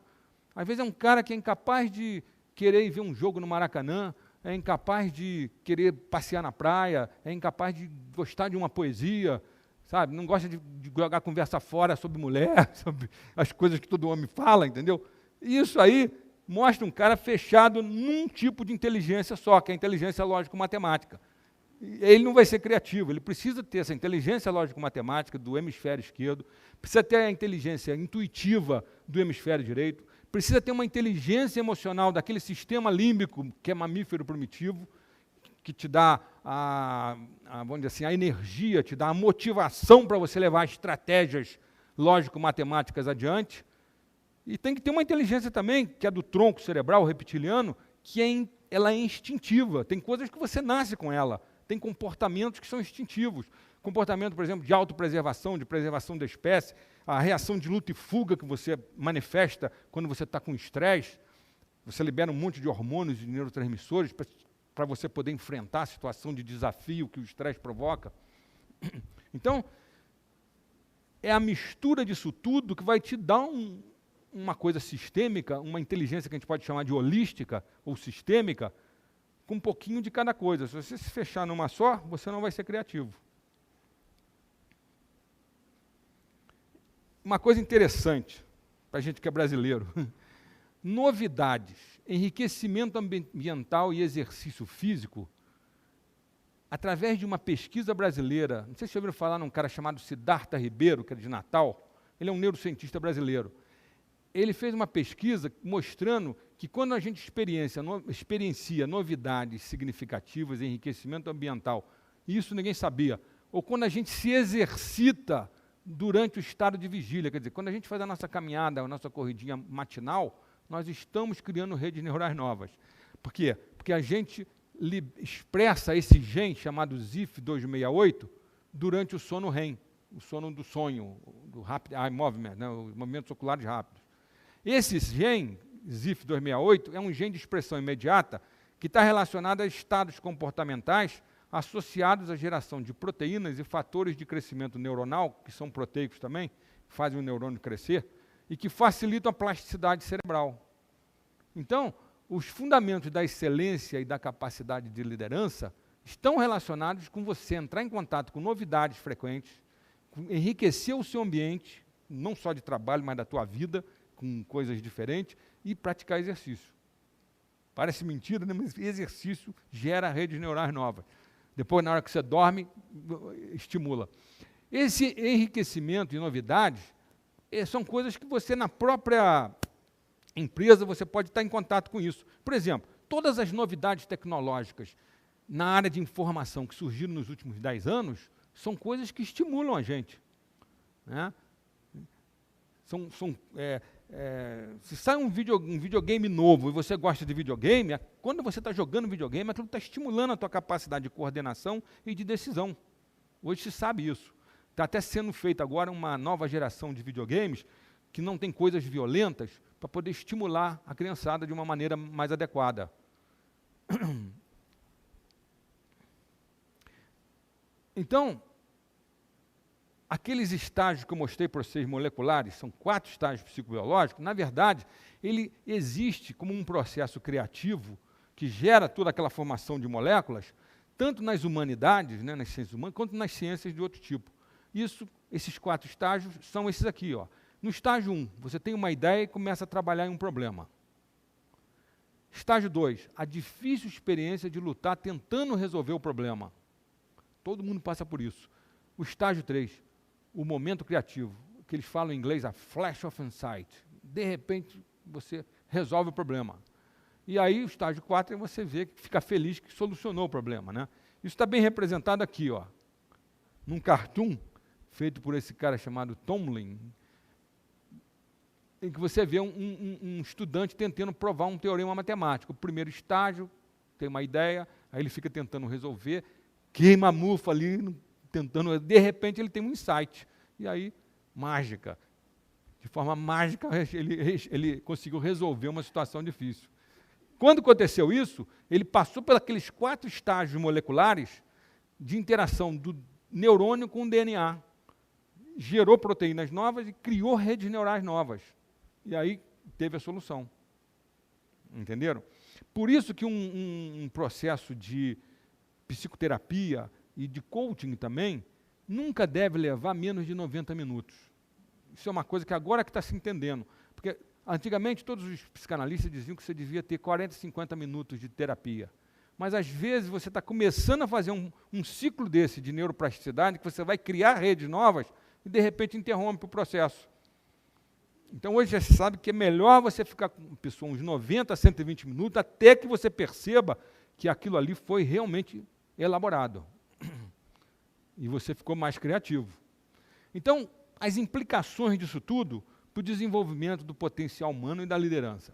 Às vezes é um cara que é incapaz de querer ir ver um jogo no Maracanã, é incapaz de querer passear na praia, é incapaz de gostar de uma poesia, sabe? Não gosta de jogar conversa fora sobre mulher, sobre as coisas que todo homem fala, entendeu? E isso aí mostra um cara fechado num tipo de inteligência só, que é a inteligência lógico-matemática. Ele não vai ser criativo, ele precisa ter essa inteligência lógico-matemática do hemisfério esquerdo, precisa ter a inteligência intuitiva do hemisfério direito, precisa ter uma inteligência emocional daquele sistema límbico, que é mamífero primitivo, que te dá vamos dizer assim, a energia, te dá a motivação para você levar estratégias lógico-matemáticas adiante. E tem que ter uma inteligência também, que é do tronco cerebral reptiliano, que ela é instintiva. Tem coisas que você nasce com ela. Tem comportamentos que são instintivos. Comportamento, por exemplo, de autopreservação, de preservação da espécie, a reação de luta e fuga que você manifesta quando você está com estresse. Você libera um monte de hormônios e neurotransmissores para você poder enfrentar a situação de desafio que o estresse provoca. Então, é a mistura disso tudo que vai te dar uma coisa sistêmica, uma inteligência que a gente pode chamar de holística ou sistêmica, com um pouquinho de cada coisa. Se você se fechar numa só, você não vai ser criativo. Uma coisa interessante, para a gente que é brasileiro, novidades, enriquecimento ambiental e exercício físico, através de uma pesquisa brasileira, não sei se vocês ouviram falar num cara chamado Siddhartha Ribeiro, que é de Natal, ele é um neurocientista brasileiro. ele fez uma pesquisa mostrando que quando a gente experiencia novidades significativas, enriquecimento ambiental, e isso ninguém sabia, ou quando a gente se exercita durante o estado de vigília, quer dizer, quando a gente faz a nossa caminhada, a nossa corridinha matinal, nós estamos criando redes neurais novas. Por quê? Porque a gente expressa esse gene chamado ZIF268 durante o sono REM, o sono do sonho, do Rapid Eye Movement, né, os movimentos oculares rápidos. Esse gene, ZIF268, é um gene de expressão imediata que está relacionado a estados comportamentais associados à geração de proteínas e fatores de crescimento neuronal, que são proteicos também, que fazem o neurônio crescer, e que facilitam a plasticidade cerebral. Então, os fundamentos da excelência e da capacidade de liderança estão relacionados com você entrar em contato com novidades frequentes, enriquecer o seu ambiente, não só de trabalho, mas da tua vida, com coisas diferentes, e praticar exercício. Parece mentira, né? Mas exercício gera redes neurais novas. Depois, na hora que você dorme, estimula. Esse enriquecimento e novidades são coisas que você, na própria empresa, você pode estar em contato com isso. Por exemplo, todas as novidades tecnológicas na área de informação que surgiram nos últimos 10 anos são coisas que estimulam a gente. Né? Se sai um videogame novo e você gosta de videogame, quando você está jogando videogame, aquilo está estimulando a tua capacidade de coordenação e de decisão. Hoje se sabe isso. Está até sendo feita agora uma nova geração de videogames que não tem coisas violentas para poder estimular a criançada de uma maneira mais adequada. Então, aqueles estágios que eu mostrei para vocês moleculares, são 4 estágios psicobiológicos, na verdade, ele existe como um processo criativo que gera toda aquela formação de moléculas, tanto nas humanidades, né, nas ciências humanas, quanto nas ciências de outro tipo. Esses 4 estágios são esses aqui. Ó. No estágio 1, você tem uma ideia e começa a trabalhar em um problema. Estágio 2, a difícil experiência de lutar tentando resolver o problema. Todo mundo passa por isso. O estágio 3, o momento criativo, que eles falam em inglês, a flash of insight. De repente, você resolve o problema. E aí, o estágio 4 é você ver que fica feliz que solucionou o problema. Né? Isso está bem representado aqui, ó, num cartoon feito por esse cara chamado Tomlin, em que você vê um estudante tentando provar um teorema matemático. O primeiro estágio, tem uma ideia, aí ele fica tentando resolver, queima a mufa ali, tentando, de repente ele tem um insight. E aí, mágica. De forma mágica, ele conseguiu resolver uma situação difícil. Quando aconteceu isso, ele passou por aqueles 4 estágios moleculares de interação do neurônio com o DNA. Gerou proteínas novas e criou redes neurais novas. E aí teve a solução. Entenderam? Por isso que um processo de psicoterapia e de coaching também nunca deve levar menos de 90 minutos. Isso é uma coisa que agora que está se entendendo. Porque antigamente todos os psicanalistas diziam que você devia ter 40, 50 minutos de terapia. Mas às vezes você está começando a fazer um ciclo desse de neuroplasticidade, que você vai criar redes novas e de repente interrompe o processo. Então hoje já se sabe que é melhor você ficar com uma pessoa uns 90 a 120 minutos até que você perceba que aquilo ali foi realmente elaborado. E você ficou mais criativo. Então, as implicações disso tudo para o desenvolvimento do potencial humano e da liderança.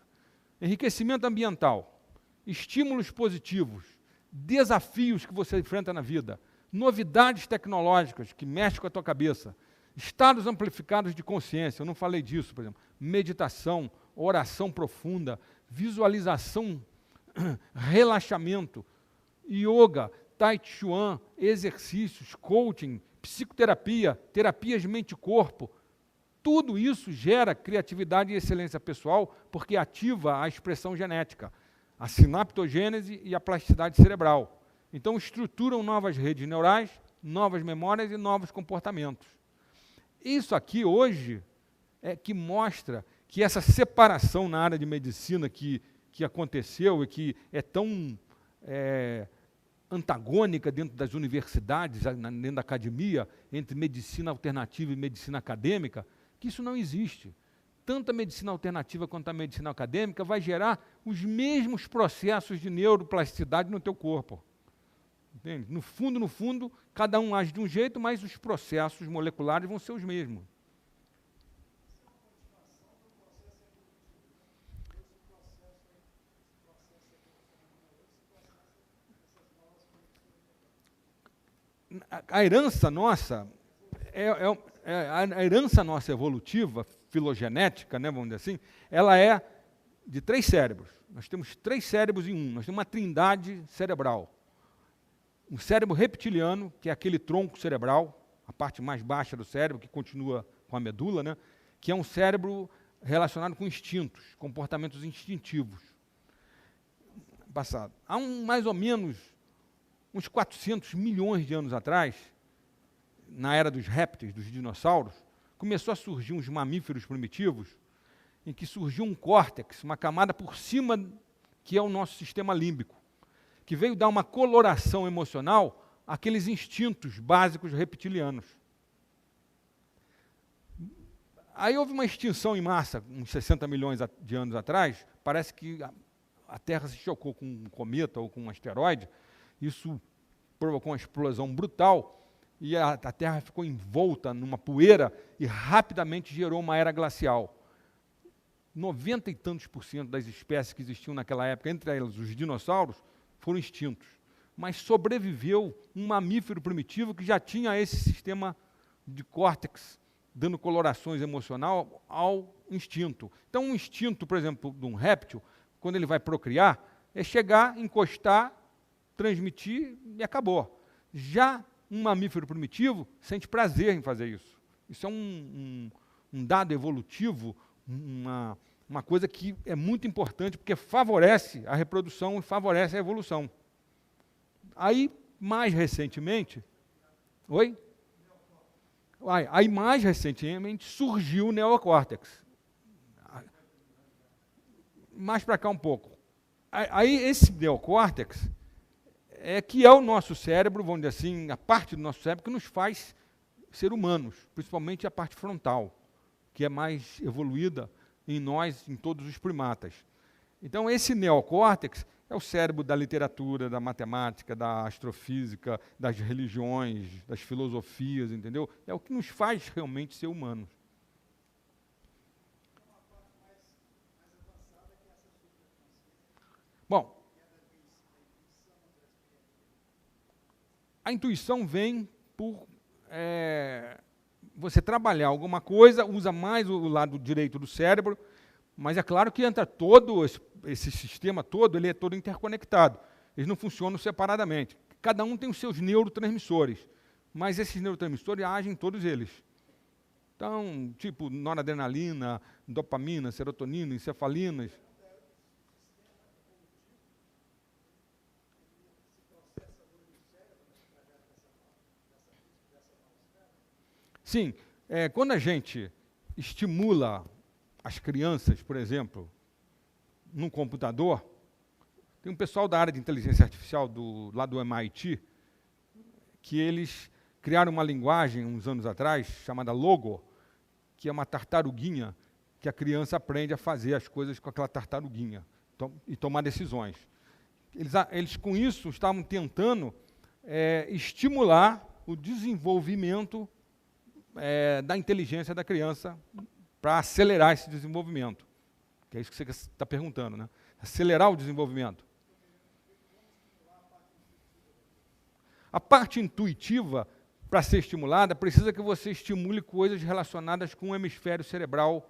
Enriquecimento ambiental, estímulos positivos, desafios que você enfrenta na vida, novidades tecnológicas que mexem com a tua cabeça, estados amplificados de consciência, eu não falei disso, por exemplo, meditação, oração profunda, visualização, relaxamento, yoga, tai chi chuan, exercícios, coaching, psicoterapia, terapias mente-corpo, tudo isso gera criatividade e excelência pessoal porque ativa a expressão genética, a sinaptogênese e a plasticidade cerebral. Então, estruturam novas redes neurais, novas memórias e novos comportamentos. Isso aqui, hoje, é que mostra que essa separação na área de medicina que aconteceu e que é tão antagônica dentro das universidades, dentro da academia, entre medicina alternativa e medicina acadêmica, que isso não existe. tanto a medicina alternativa quanto a medicina acadêmica vai gerar os mesmos processos de neuroplasticidade no teu corpo. Entende? No fundo, cada um age de um jeito, mas os processos moleculares vão ser os mesmos. A herança nossa a herança nossa evolutiva, filogenética, né, vamos dizer assim, ela é de 3 cérebros. Nós temos 3 cérebros em um. Nós temos uma trindade cerebral. Um cérebro reptiliano, que é aquele tronco cerebral, a parte mais baixa do cérebro, que continua com a medula, né, que é um cérebro relacionado com instintos, comportamentos instintivos. Passado. Há mais ou menos uns 400 milhões de anos atrás, na era dos répteis, dos dinossauros, começou a surgir uns mamíferos primitivos, em que surgiu um córtex, uma camada por cima, que é o nosso sistema límbico, que veio dar uma coloração emocional àqueles instintos básicos reptilianos. Aí houve uma extinção em massa, uns 60 milhões de anos atrás, parece que a Terra se chocou com um cometa ou com um asteroide, isso provocou uma explosão brutal, e a Terra ficou envolta numa poeira e rapidamente gerou uma era glacial. 90 e tantos % das espécies que existiam naquela época, entre elas os dinossauros, foram extintos. Mas sobreviveu um mamífero primitivo que já tinha esse sistema de córtex, dando colorações emocional ao instinto. Então, um instinto, por exemplo, de um réptil, quando ele vai procriar, é chegar, encostar, transmitir e acabou. Já um mamífero primitivo sente prazer em fazer isso. Isso é um dado evolutivo, uma coisa que é muito importante, porque favorece a reprodução e favorece a evolução. Aí, mais recentemente... Oi? Aí, mais recentemente, surgiu o neocórtex. Mais para cá um pouco. Aí, esse neocórtex que é o nosso cérebro, vamos dizer assim, a parte do nosso cérebro que nos faz ser humanos, principalmente a parte frontal, que é mais evoluída em nós, em todos os primatas. Então, esse neocórtex é o cérebro da literatura, da matemática, da astrofísica, das religiões, das filosofias, entendeu? É o que nos faz realmente ser humanos. Bom, a intuição vem por você trabalhar alguma coisa, usa mais o lado direito do cérebro, mas é claro que entra todo esse sistema todo, ele é todo interconectado. Eles não funcionam separadamente. Cada um tem os seus neurotransmissores, mas esses neurotransmissores agem em todos eles. Então, tipo noradrenalina, dopamina, serotonina, encefalinas. Sim, quando a gente estimula as crianças, por exemplo, num computador, tem um pessoal da área de inteligência artificial lá do MIT, que eles criaram uma linguagem, uns anos atrás, chamada Logo, que é uma tartaruguinha, que a criança aprende a fazer as coisas com aquela tartaruguinha, e tomar decisões. Eles com isso, estavam tentando estimular o desenvolvimento da inteligência da criança para acelerar esse desenvolvimento. Que é isso que você está perguntando, né? Acelerar o desenvolvimento. A parte intuitiva, para ser estimulada, precisa que você estimule coisas relacionadas com o hemisfério cerebral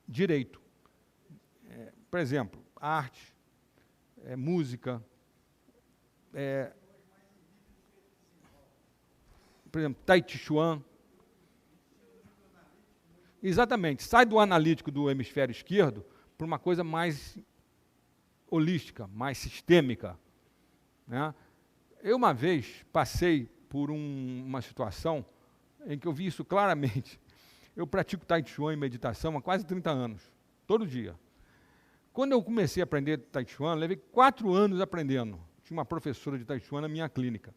direito. Por exemplo, arte, música, por exemplo, Tai Chi Chuan. Exatamente, sai do analítico do hemisfério esquerdo para uma coisa mais holística, mais sistêmica, né? Eu, uma vez, passei por uma situação em que eu vi isso claramente. Eu pratico Tai Chi Chuan em meditação há quase 30 anos, todo dia. Quando eu comecei a aprender Tai Chi Chuan, levei 4 anos aprendendo. Tinha uma professora de Tai Chi Chuan na minha clínica.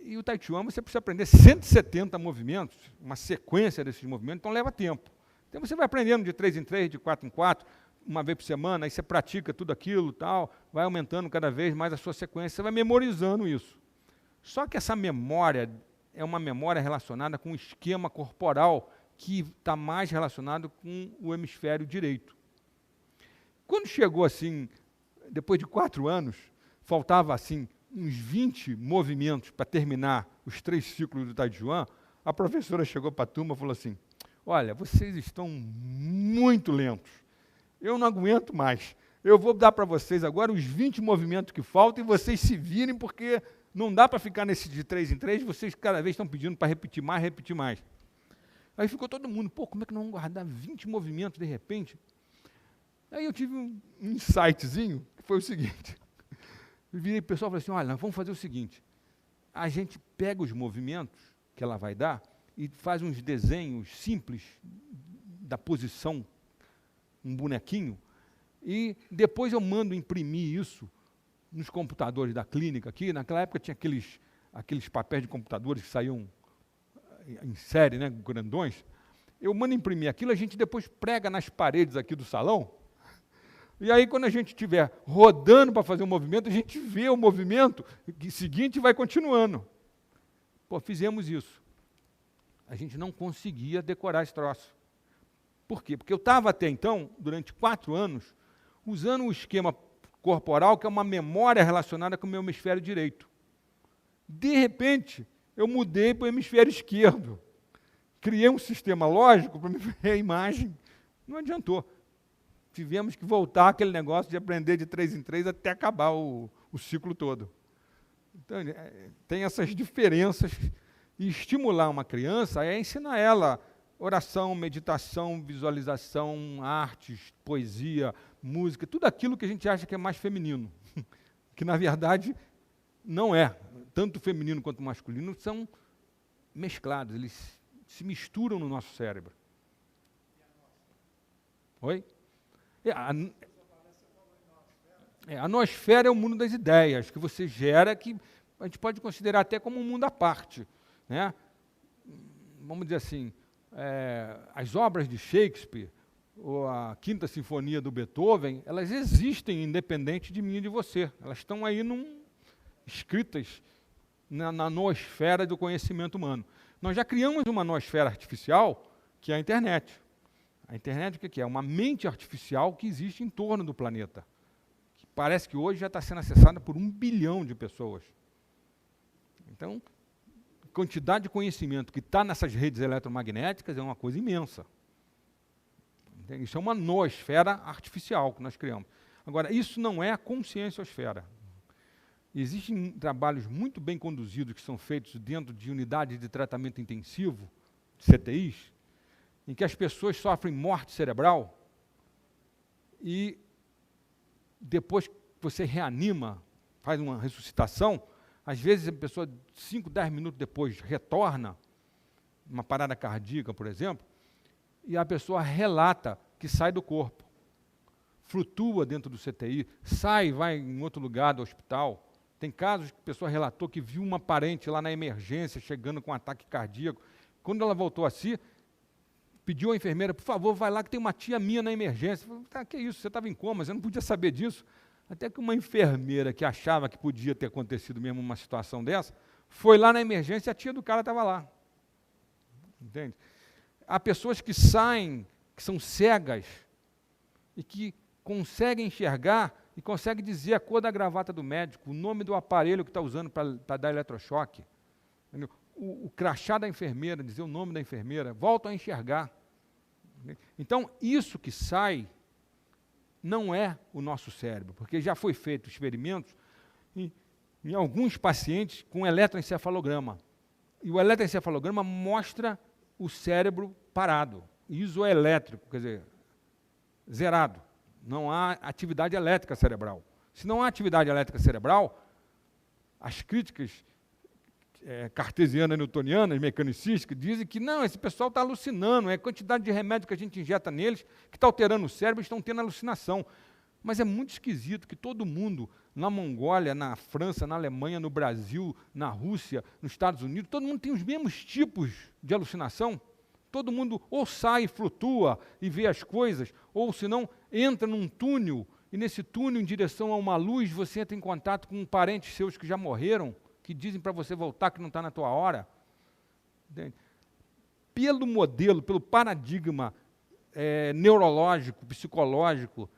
E o Tai Chi Chuan, você precisa aprender 170 movimentos, uma sequência desses movimentos, então leva tempo. Então você vai aprendendo de 3 em 3, de 4 em 4, uma vez por semana, aí você pratica tudo aquilo, tal, vai aumentando cada vez mais a sua sequência, você vai memorizando isso. Só que essa memória é uma memória relacionada com o esquema corporal que está mais relacionado com o hemisfério direito. Quando chegou assim, depois de 4 anos, faltava assim uns 20 movimentos para terminar os 3 ciclos do Tai Chi Chuan, a professora chegou para a turma e falou assim, olha, vocês estão muito lentos, eu não aguento mais, eu vou dar para vocês agora os 20 movimentos que faltam e vocês se virem, porque não dá para ficar nesse de 3 em 3, vocês cada vez estão pedindo para repetir mais, repetir mais. Aí ficou todo mundo, pô, como é que não vamos guardar 20 movimentos de repente? Aí eu tive um insightzinho, que foi o seguinte, eu virei para o pessoal e falei assim, olha, nós vamos fazer o seguinte, a gente pega os movimentos que ela vai dar e faz uns desenhos simples da posição, um bonequinho, e depois eu mando imprimir isso nos computadores da clínica aqui. Naquela época tinha aqueles papéis de computadores que saíam em série, né, grandões. Eu mando imprimir aquilo, a gente depois prega nas paredes aqui do salão, e aí quando a gente estiver rodando para fazer um movimento, a gente vê o movimento seguinte e vai continuando. Pô, fizemos isso. A gente não conseguia decorar esse troço. Por quê? Porque eu estava até então, durante 4 anos, usando um esquema corporal que é uma memória relacionada com o meu hemisfério direito. De repente, eu mudei para o hemisfério esquerdo. Criei um sistema lógico para me ver a imagem. Não adiantou. Tivemos que voltar àquele negócio de aprender de 3 em 3 até acabar o ciclo todo. Então, tem essas diferenças. E estimular uma criança é ensinar ela oração, meditação, visualização, artes, poesia, música, tudo aquilo que a gente acha que é mais feminino, que na verdade não é. Tanto o feminino quanto o masculino são mesclados, eles se misturam no nosso cérebro. Oi? A noosfera é o mundo das ideias, que você gera, que a gente pode considerar até como um mundo à parte, né? Vamos dizer assim, as obras de Shakespeare, ou a Quinta Sinfonia do Beethoven, elas existem independente de mim e de você. Elas estão aí escritas na noosfera do conhecimento humano. Nós já criamos uma noosfera artificial, que é a internet. A internet o que é? Uma mente artificial que existe em torno do planeta. Que parece que hoje já está sendo acessada por 1 bilhão de pessoas. Então, a quantidade de conhecimento que está nessas redes eletromagnéticas é uma coisa imensa. Isso é uma noosfera artificial que nós criamos. Agora, isso não é a conscienciosfera. Existem trabalhos muito bem conduzidos que são feitos dentro de unidades de tratamento intensivo, CTIs, em que as pessoas sofrem morte cerebral e depois que você reanima, faz uma ressuscitação, às vezes a pessoa 5, 10 minutos depois retorna, uma parada cardíaca, por exemplo, e a pessoa relata que sai do corpo, flutua dentro do CTI, sai, vai em outro lugar do hospital. Tem casos que a pessoa relatou que viu uma parente lá na emergência chegando com um ataque cardíaco. Quando ela voltou a si, pediu à enfermeira, por favor, vai lá que tem uma tia minha na emergência. Falei, tá, que isso, você estava em coma, você não podia saber disso. Até que uma enfermeira que achava que podia ter acontecido mesmo uma situação dessa, foi lá na emergência e a tia do cara estava lá. Entende? Há pessoas que saem, que são cegas, e que conseguem enxergar e conseguem dizer a cor da gravata do médico, o nome do aparelho que está usando para dar eletrochoque, o crachá da enfermeira, dizer o nome da enfermeira, voltam a enxergar. Então, isso que sai não é o nosso cérebro, porque já foi feito experimentos em alguns pacientes com eletroencefalograma. E o eletroencefalograma mostra o cérebro parado, isoelétrico, quer dizer, zerado. Não há atividade elétrica cerebral. Se não há atividade elétrica cerebral, as críticas cartesianas, newtonianas, mecanicistas, dizem que não, esse pessoal está alucinando, é a quantidade de remédio que a gente injeta neles que está alterando o cérebro, eles estão tendo alucinação. Mas é muito esquisito que todo mundo, na Mongólia, na França, na Alemanha, no Brasil, na Rússia, nos Estados Unidos, todo mundo tem os mesmos tipos de alucinação. Todo mundo ou sai e flutua e vê as coisas, ou se não, entra num túnel, e nesse túnel, em direção a uma luz, você entra em contato com parentes seus que já morreram, que dizem para você voltar que não está na tua hora. Entende? Pelo modelo, pelo paradigma neurológico, psicológico,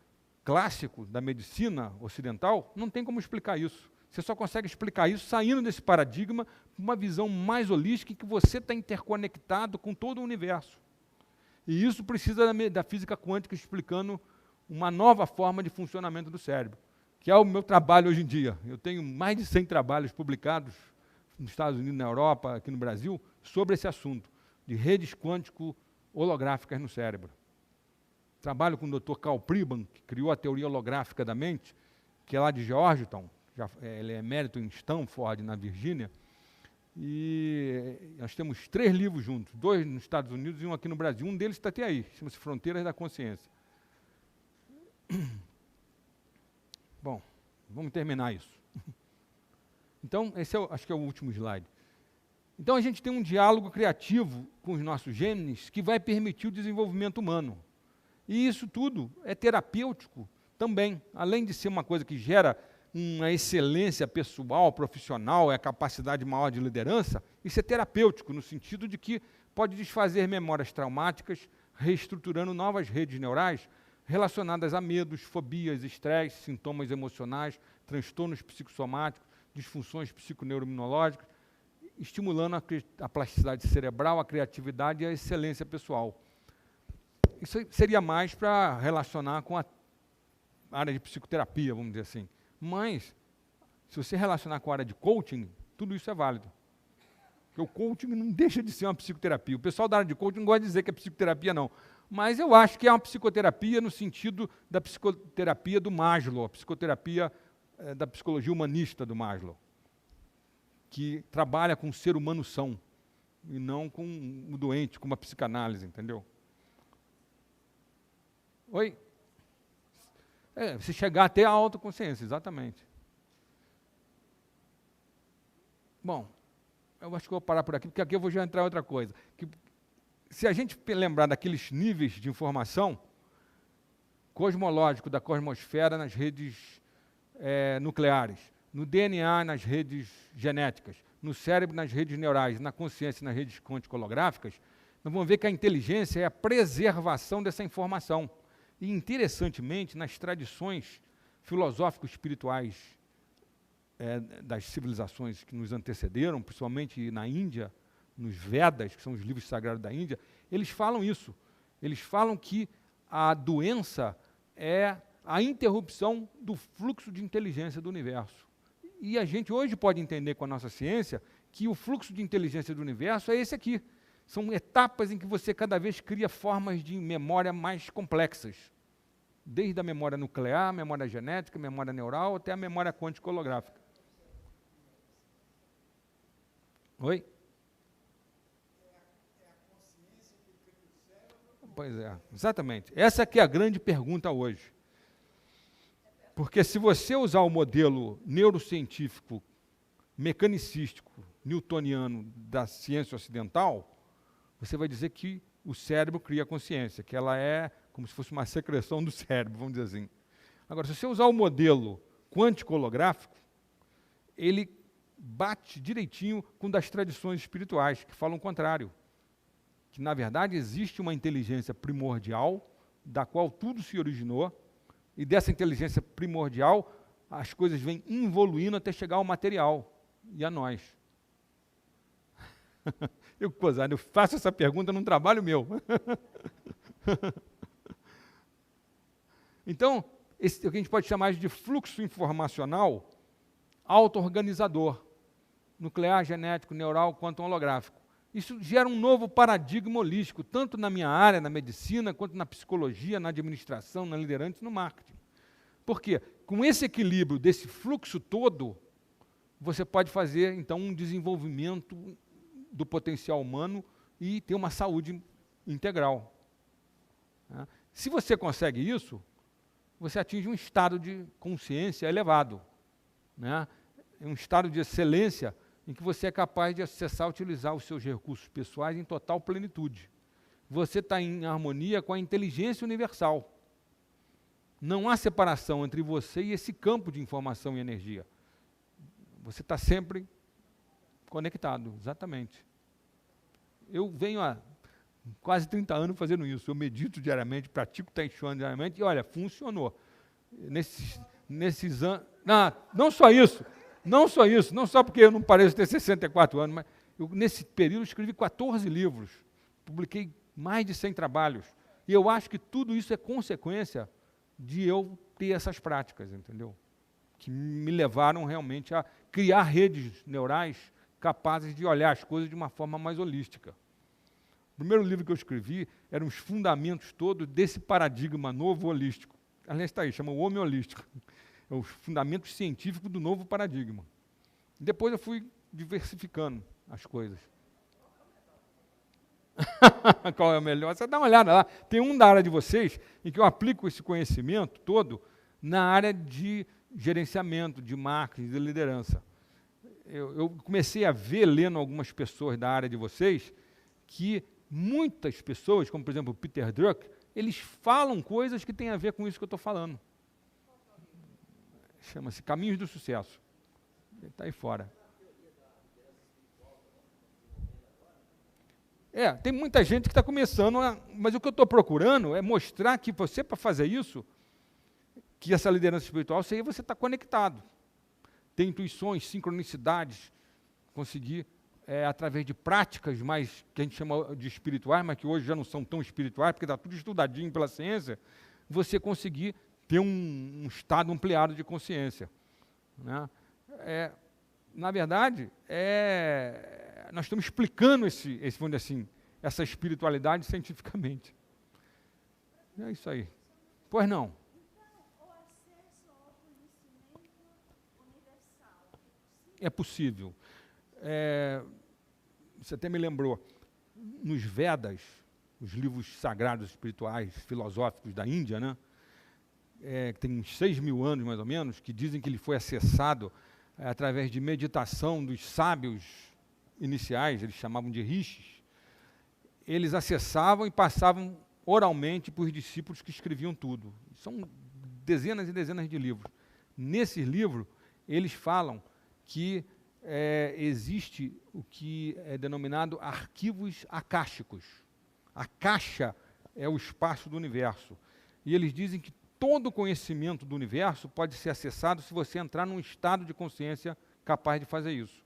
clássico da medicina ocidental, não tem como explicar isso. Você só consegue explicar isso saindo desse paradigma, uma visão mais holística, em que você está interconectado com todo o universo. E isso precisa da física quântica explicando uma nova forma de funcionamento do cérebro, que é o meu trabalho hoje em dia. Eu tenho mais de 100 trabalhos publicados nos Estados Unidos, na Europa, aqui no Brasil, sobre esse assunto, de redes quântico-holográficas no cérebro. Trabalho com o Dr. Carl Pribban, que criou a teoria holográfica da mente, que é lá de Georgetown, ele é emérito em Stanford, na Virgínia, e nós temos 3 livros juntos, 2 nos Estados Unidos e um aqui no Brasil. Um deles está até aí, chama-se Fronteiras da Consciência. Bom, vamos terminar isso. Então, esse acho que é o último slide. Então, a gente tem um diálogo criativo com os nossos genes que vai permitir o desenvolvimento humano. E isso tudo é terapêutico também. Além de ser uma coisa que gera uma excelência pessoal, profissional, é a capacidade maior de liderança, isso é terapêutico, no sentido de que pode desfazer memórias traumáticas, reestruturando novas redes neurais relacionadas a medos, fobias, estresse, sintomas emocionais, transtornos psicossomáticos, disfunções psiconeuroimunológicas, estimulando a plasticidade cerebral, a criatividade e a excelência pessoal. Isso seria mais para relacionar com a área de psicoterapia, vamos dizer assim. Mas, se você relacionar com a área de coaching, tudo isso é válido. Porque o coaching não deixa de ser uma psicoterapia. O pessoal da área de coaching não gosta de dizer que é psicoterapia, não. Mas eu acho que é uma psicoterapia no sentido da psicoterapia do Maslow, a psicoterapia da psicologia humanista do Maslow, que trabalha com o ser humano são, e não com o doente, com uma psicanálise, entendeu? Oi? Você chegar até a autoconsciência, exatamente. Bom, eu acho que eu vou parar por aqui, porque aqui eu vou já entrar em outra coisa. Que, se a gente lembrar daqueles níveis de informação cosmológico da cosmosfera nas redes nucleares, no DNA nas redes genéticas, no cérebro nas redes neurais, na consciência nas redes quântico-holográficas, nós vamos ver que a inteligência é a preservação dessa informação. E, interessantemente, nas tradições filosófico-espirituais das civilizações que nos antecederam, principalmente na Índia, nos Vedas, que são os livros sagrados da Índia, eles falam isso. Eles falam que a doença é a interrupção do fluxo de inteligência do universo. E a gente hoje pode entender com a nossa ciência que o fluxo de inteligência do universo é esse aqui. São etapas em que você cada vez cria formas de memória mais complexas. Desde a memória nuclear, memória genética, memória neural, até a memória quântico-holográfica. Oi? Pois é, exatamente. Essa que é a grande pergunta hoje. Porque se você usar o modelo neurocientífico, mecanicístico, newtoniano da ciência ocidental, você vai dizer que o cérebro cria consciência, que ela é como se fosse uma secreção do cérebro, vamos dizer assim. Agora, se você usar o modelo quântico-holográfico, ele bate direitinho com das tradições espirituais, que falam o contrário. Que, na verdade, existe uma inteligência primordial, da qual tudo se originou, e dessa inteligência primordial, as coisas vêm evoluindo até chegar ao material, e a nós. Eu faço essa pergunta num trabalho meu. Então, o que a gente pode chamar de fluxo informacional auto-organizador, nuclear, genético, neural, quanto holográfico. Isso gera um novo paradigma holístico, tanto na minha área, na medicina, quanto na psicologia, na administração, na liderança e no marketing. Por quê? Com esse equilíbrio desse fluxo todo, você pode fazer, então, um desenvolvimento do potencial humano e ter uma saúde integral. Se você consegue isso, você atinge um estado de consciência elevado, um estado de excelência em que você é capaz de acessar e utilizar os seus recursos pessoais em total plenitude. você está em harmonia com a inteligência universal. Não há separação entre você e esse campo de informação e energia. Você está sempre conectado, exatamente. Eu venho há quase 30 anos fazendo isso. Eu medito diariamente, pratico Tai Chuan diariamente, e olha, funcionou. Nesses anos... Não só isso, não só porque eu não pareço ter 64 anos, mas nesse período eu escrevi 14 livros, publiquei mais de 100 trabalhos, e eu acho que tudo isso é consequência de eu ter essas práticas, entendeu? Que me levaram realmente a criar redes neurais capazes de olhar as coisas de uma forma mais holística. O primeiro livro que eu escrevi eram os fundamentos todos desse paradigma novo holístico. Aliás, está aí, chama o Homem Holístico. É os fundamentos científicos do novo paradigma. Depois eu fui diversificando as coisas. Qual é o melhor? Você dá uma olhada lá. Tem um da área de vocês em que eu aplico esse conhecimento todo na área de gerenciamento, de marketing, de liderança. Eu comecei a ver, lendo algumas pessoas da área de vocês, que muitas pessoas, como por exemplo o Peter Drucker, eles falam coisas que têm a ver com isso que eu estou falando. Chama-se Caminhos do Sucesso. Ele está aí fora. Tem muita gente que está começando, mas o que eu estou procurando é mostrar que você, para fazer isso, que essa liderança espiritual, você está conectado. Tem intuições, sincronicidades, conseguir, através de práticas mais, que a gente chama de espirituais, mas que hoje já não são tão espirituais, porque está tudo estudadinho pela ciência, você conseguir ter um estado ampliado de consciência. Né? Na verdade, nós estamos explicando vamos dizer assim, essa espiritualidade cientificamente. É isso aí. Pois não. Então, o acesso ao conhecimento universal É possível. Você até me lembrou, nos Vedas, os livros sagrados espirituais, filosóficos da Índia, né? Que tem uns 6.000 anos, mais ou menos, que dizem que ele foi acessado através de meditação dos sábios iniciais, eles chamavam de rishis. Eles acessavam e passavam oralmente para os discípulos que escreviam tudo. São dezenas e dezenas de livros. Nesse livro, eles falam que existe o que é denominado arquivos akáshicos. A caixa é o espaço do universo. E eles dizem que todo o conhecimento do universo pode ser acessado se você entrar num estado de consciência capaz de fazer isso.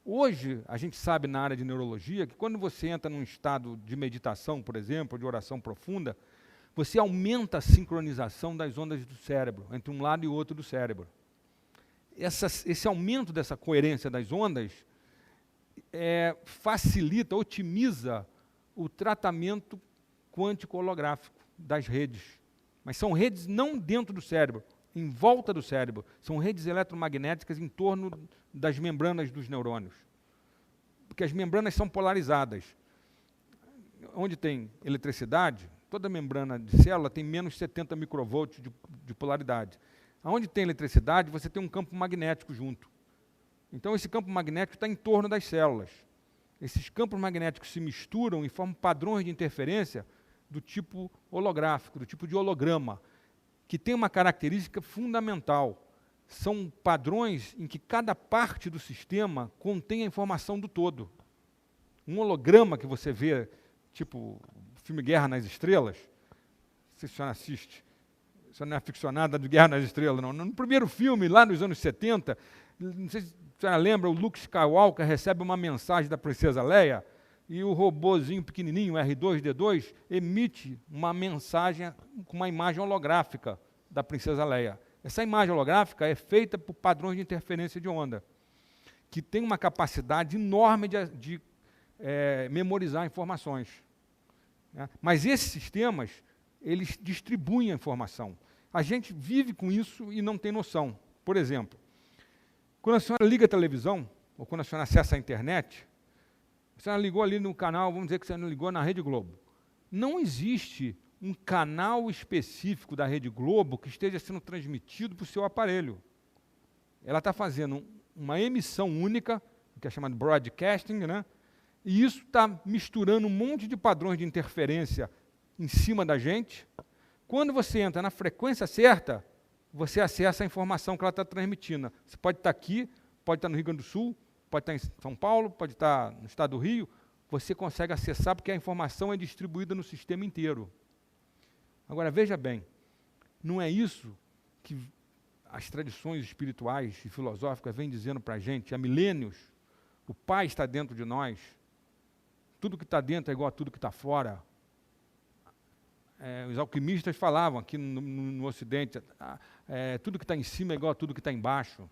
Hoje, a gente sabe na área de neurologia que quando você entra num estado de meditação, por exemplo, de oração profunda, você aumenta a sincronização das ondas do cérebro, entre um lado e o outro do cérebro. Esse aumento dessa coerência das ondas facilita, otimiza o tratamento quântico holográfico das redes. Mas são redes não dentro do cérebro, em volta do cérebro. São redes eletromagnéticas em torno das membranas dos neurônios. Porque as membranas são polarizadas. Onde tem eletricidade, toda membrana de célula tem menos 70 microvolts de polaridade. Onde tem eletricidade, você tem um campo magnético junto. Então, esse campo magnético está em torno das células. Esses campos magnéticos se misturam e formam padrões de interferência do tipo holográfico, do tipo de holograma, que tem uma característica fundamental. São padrões em que cada parte do sistema contém a informação do todo. Um holograma que você vê, tipo o filme Guerra nas Estrelas, não sei se você não assiste, você não é aficionada de Guerra nas Estrelas, não. No primeiro filme, lá nos anos 70, não sei se você lembra, o Luke Skywalker recebe uma mensagem da princesa Leia, e o robozinho pequenininho, R2-D2, emite uma mensagem com uma imagem holográfica da princesa Leia. Essa imagem holográfica é feita por padrões de interferência de onda, que tem uma capacidade enorme de memorizar informações. Né? Mas esses sistemas, eles distribuem a informação. A gente vive com isso e não tem noção. Por exemplo, quando a senhora liga a televisão, ou quando a senhora acessa a internet, a senhora ligou ali no canal, vamos dizer que você não ligou na Rede Globo. Não existe um canal específico da Rede Globo que esteja sendo transmitido para o seu aparelho. Ela está fazendo uma emissão única, que é chamada broadcasting, né? E isso está misturando um monte de padrões de interferência em cima da gente. Quando você entra na frequência certa, você acessa a informação que ela está transmitindo. Você pode estar aqui, pode estar no Rio Grande do Sul, pode estar em São Paulo, pode estar no estado do Rio, você consegue acessar porque a informação é distribuída no sistema inteiro. Agora, veja bem, não é isso que as tradições espirituais e filosóficas vêm dizendo para a gente há milênios. O Pai está dentro de nós, tudo que está dentro é igual a tudo que está fora. Os alquimistas falavam aqui no Ocidente, tudo que está em cima é igual a tudo que está embaixo.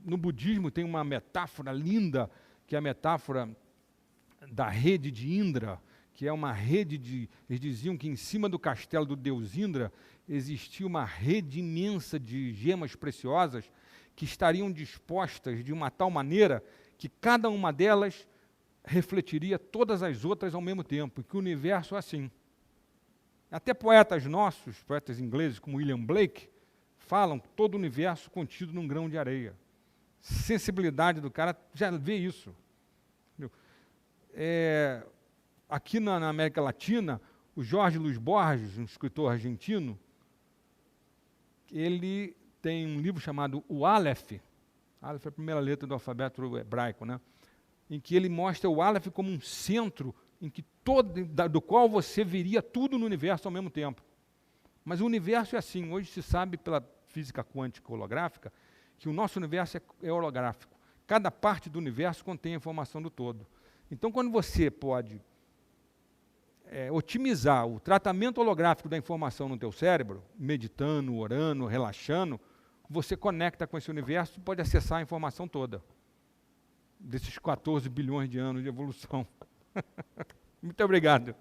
No budismo tem uma metáfora linda, que é a metáfora da rede de Indra, que é uma rede eles diziam que em cima do castelo do deus Indra existia uma rede imensa de gemas preciosas que estariam dispostas de uma tal maneira que cada uma delas refletiria todas as outras ao mesmo tempo, e que o universo é assim. Até poetas nossos, poetas ingleses como William Blake, falam todo o universo contido num grão de areia. Sensibilidade do cara já vê isso. Aqui na América Latina, o Jorge Luis Borges, um escritor argentino, ele tem um livro chamado O Aleph. Aleph é a primeira letra do alfabeto hebraico, né? Em que ele mostra o Aleph como um centro em que do qual você veria tudo no universo ao mesmo tempo. Mas o universo é assim. Hoje se sabe pela física quântica holográfica que o nosso universo é holográfico. Cada parte do universo contém a informação do todo. Então, quando você pode otimizar o tratamento holográfico da informação no teu cérebro, meditando, orando, relaxando, você conecta com esse universo e pode acessar a informação toda desses 14 bilhões de anos de evolução. Muito obrigado.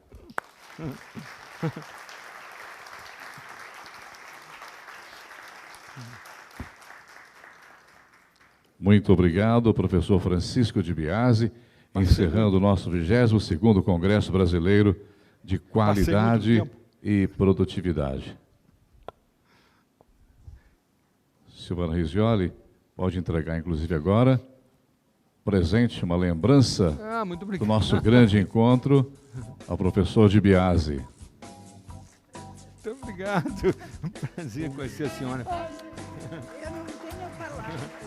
Muito obrigado, professor Francisco de Biasi, encerrando o nosso 22º Congresso Brasileiro de Qualidade e Produtividade. Silvana Risioli, pode entregar, inclusive, agora, presente, uma lembrança do nosso grande encontro ao professor de Biasi. Muito obrigado. Um prazer conhecer a senhora. Eu não tenho palavras.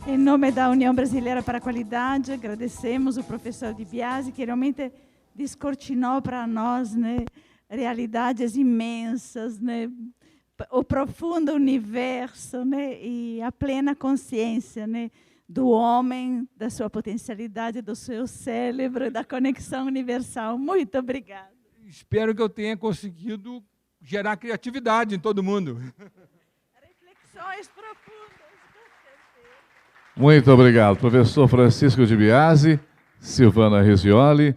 Em nome da União Brasileira para a Qualidade, agradecemos o professor de Biasi, que realmente descortinou para nós, né, realidades imensas, né, o profundo universo, né, e a plena consciência, né, do homem, da sua potencialidade, do seu cérebro, da conexão universal. Muito obrigada. Espero que eu tenha conseguido gerar criatividade em todo mundo. Reflexões profundas. Muito obrigado, professor Francisco de Biasi, Silvana Risioli.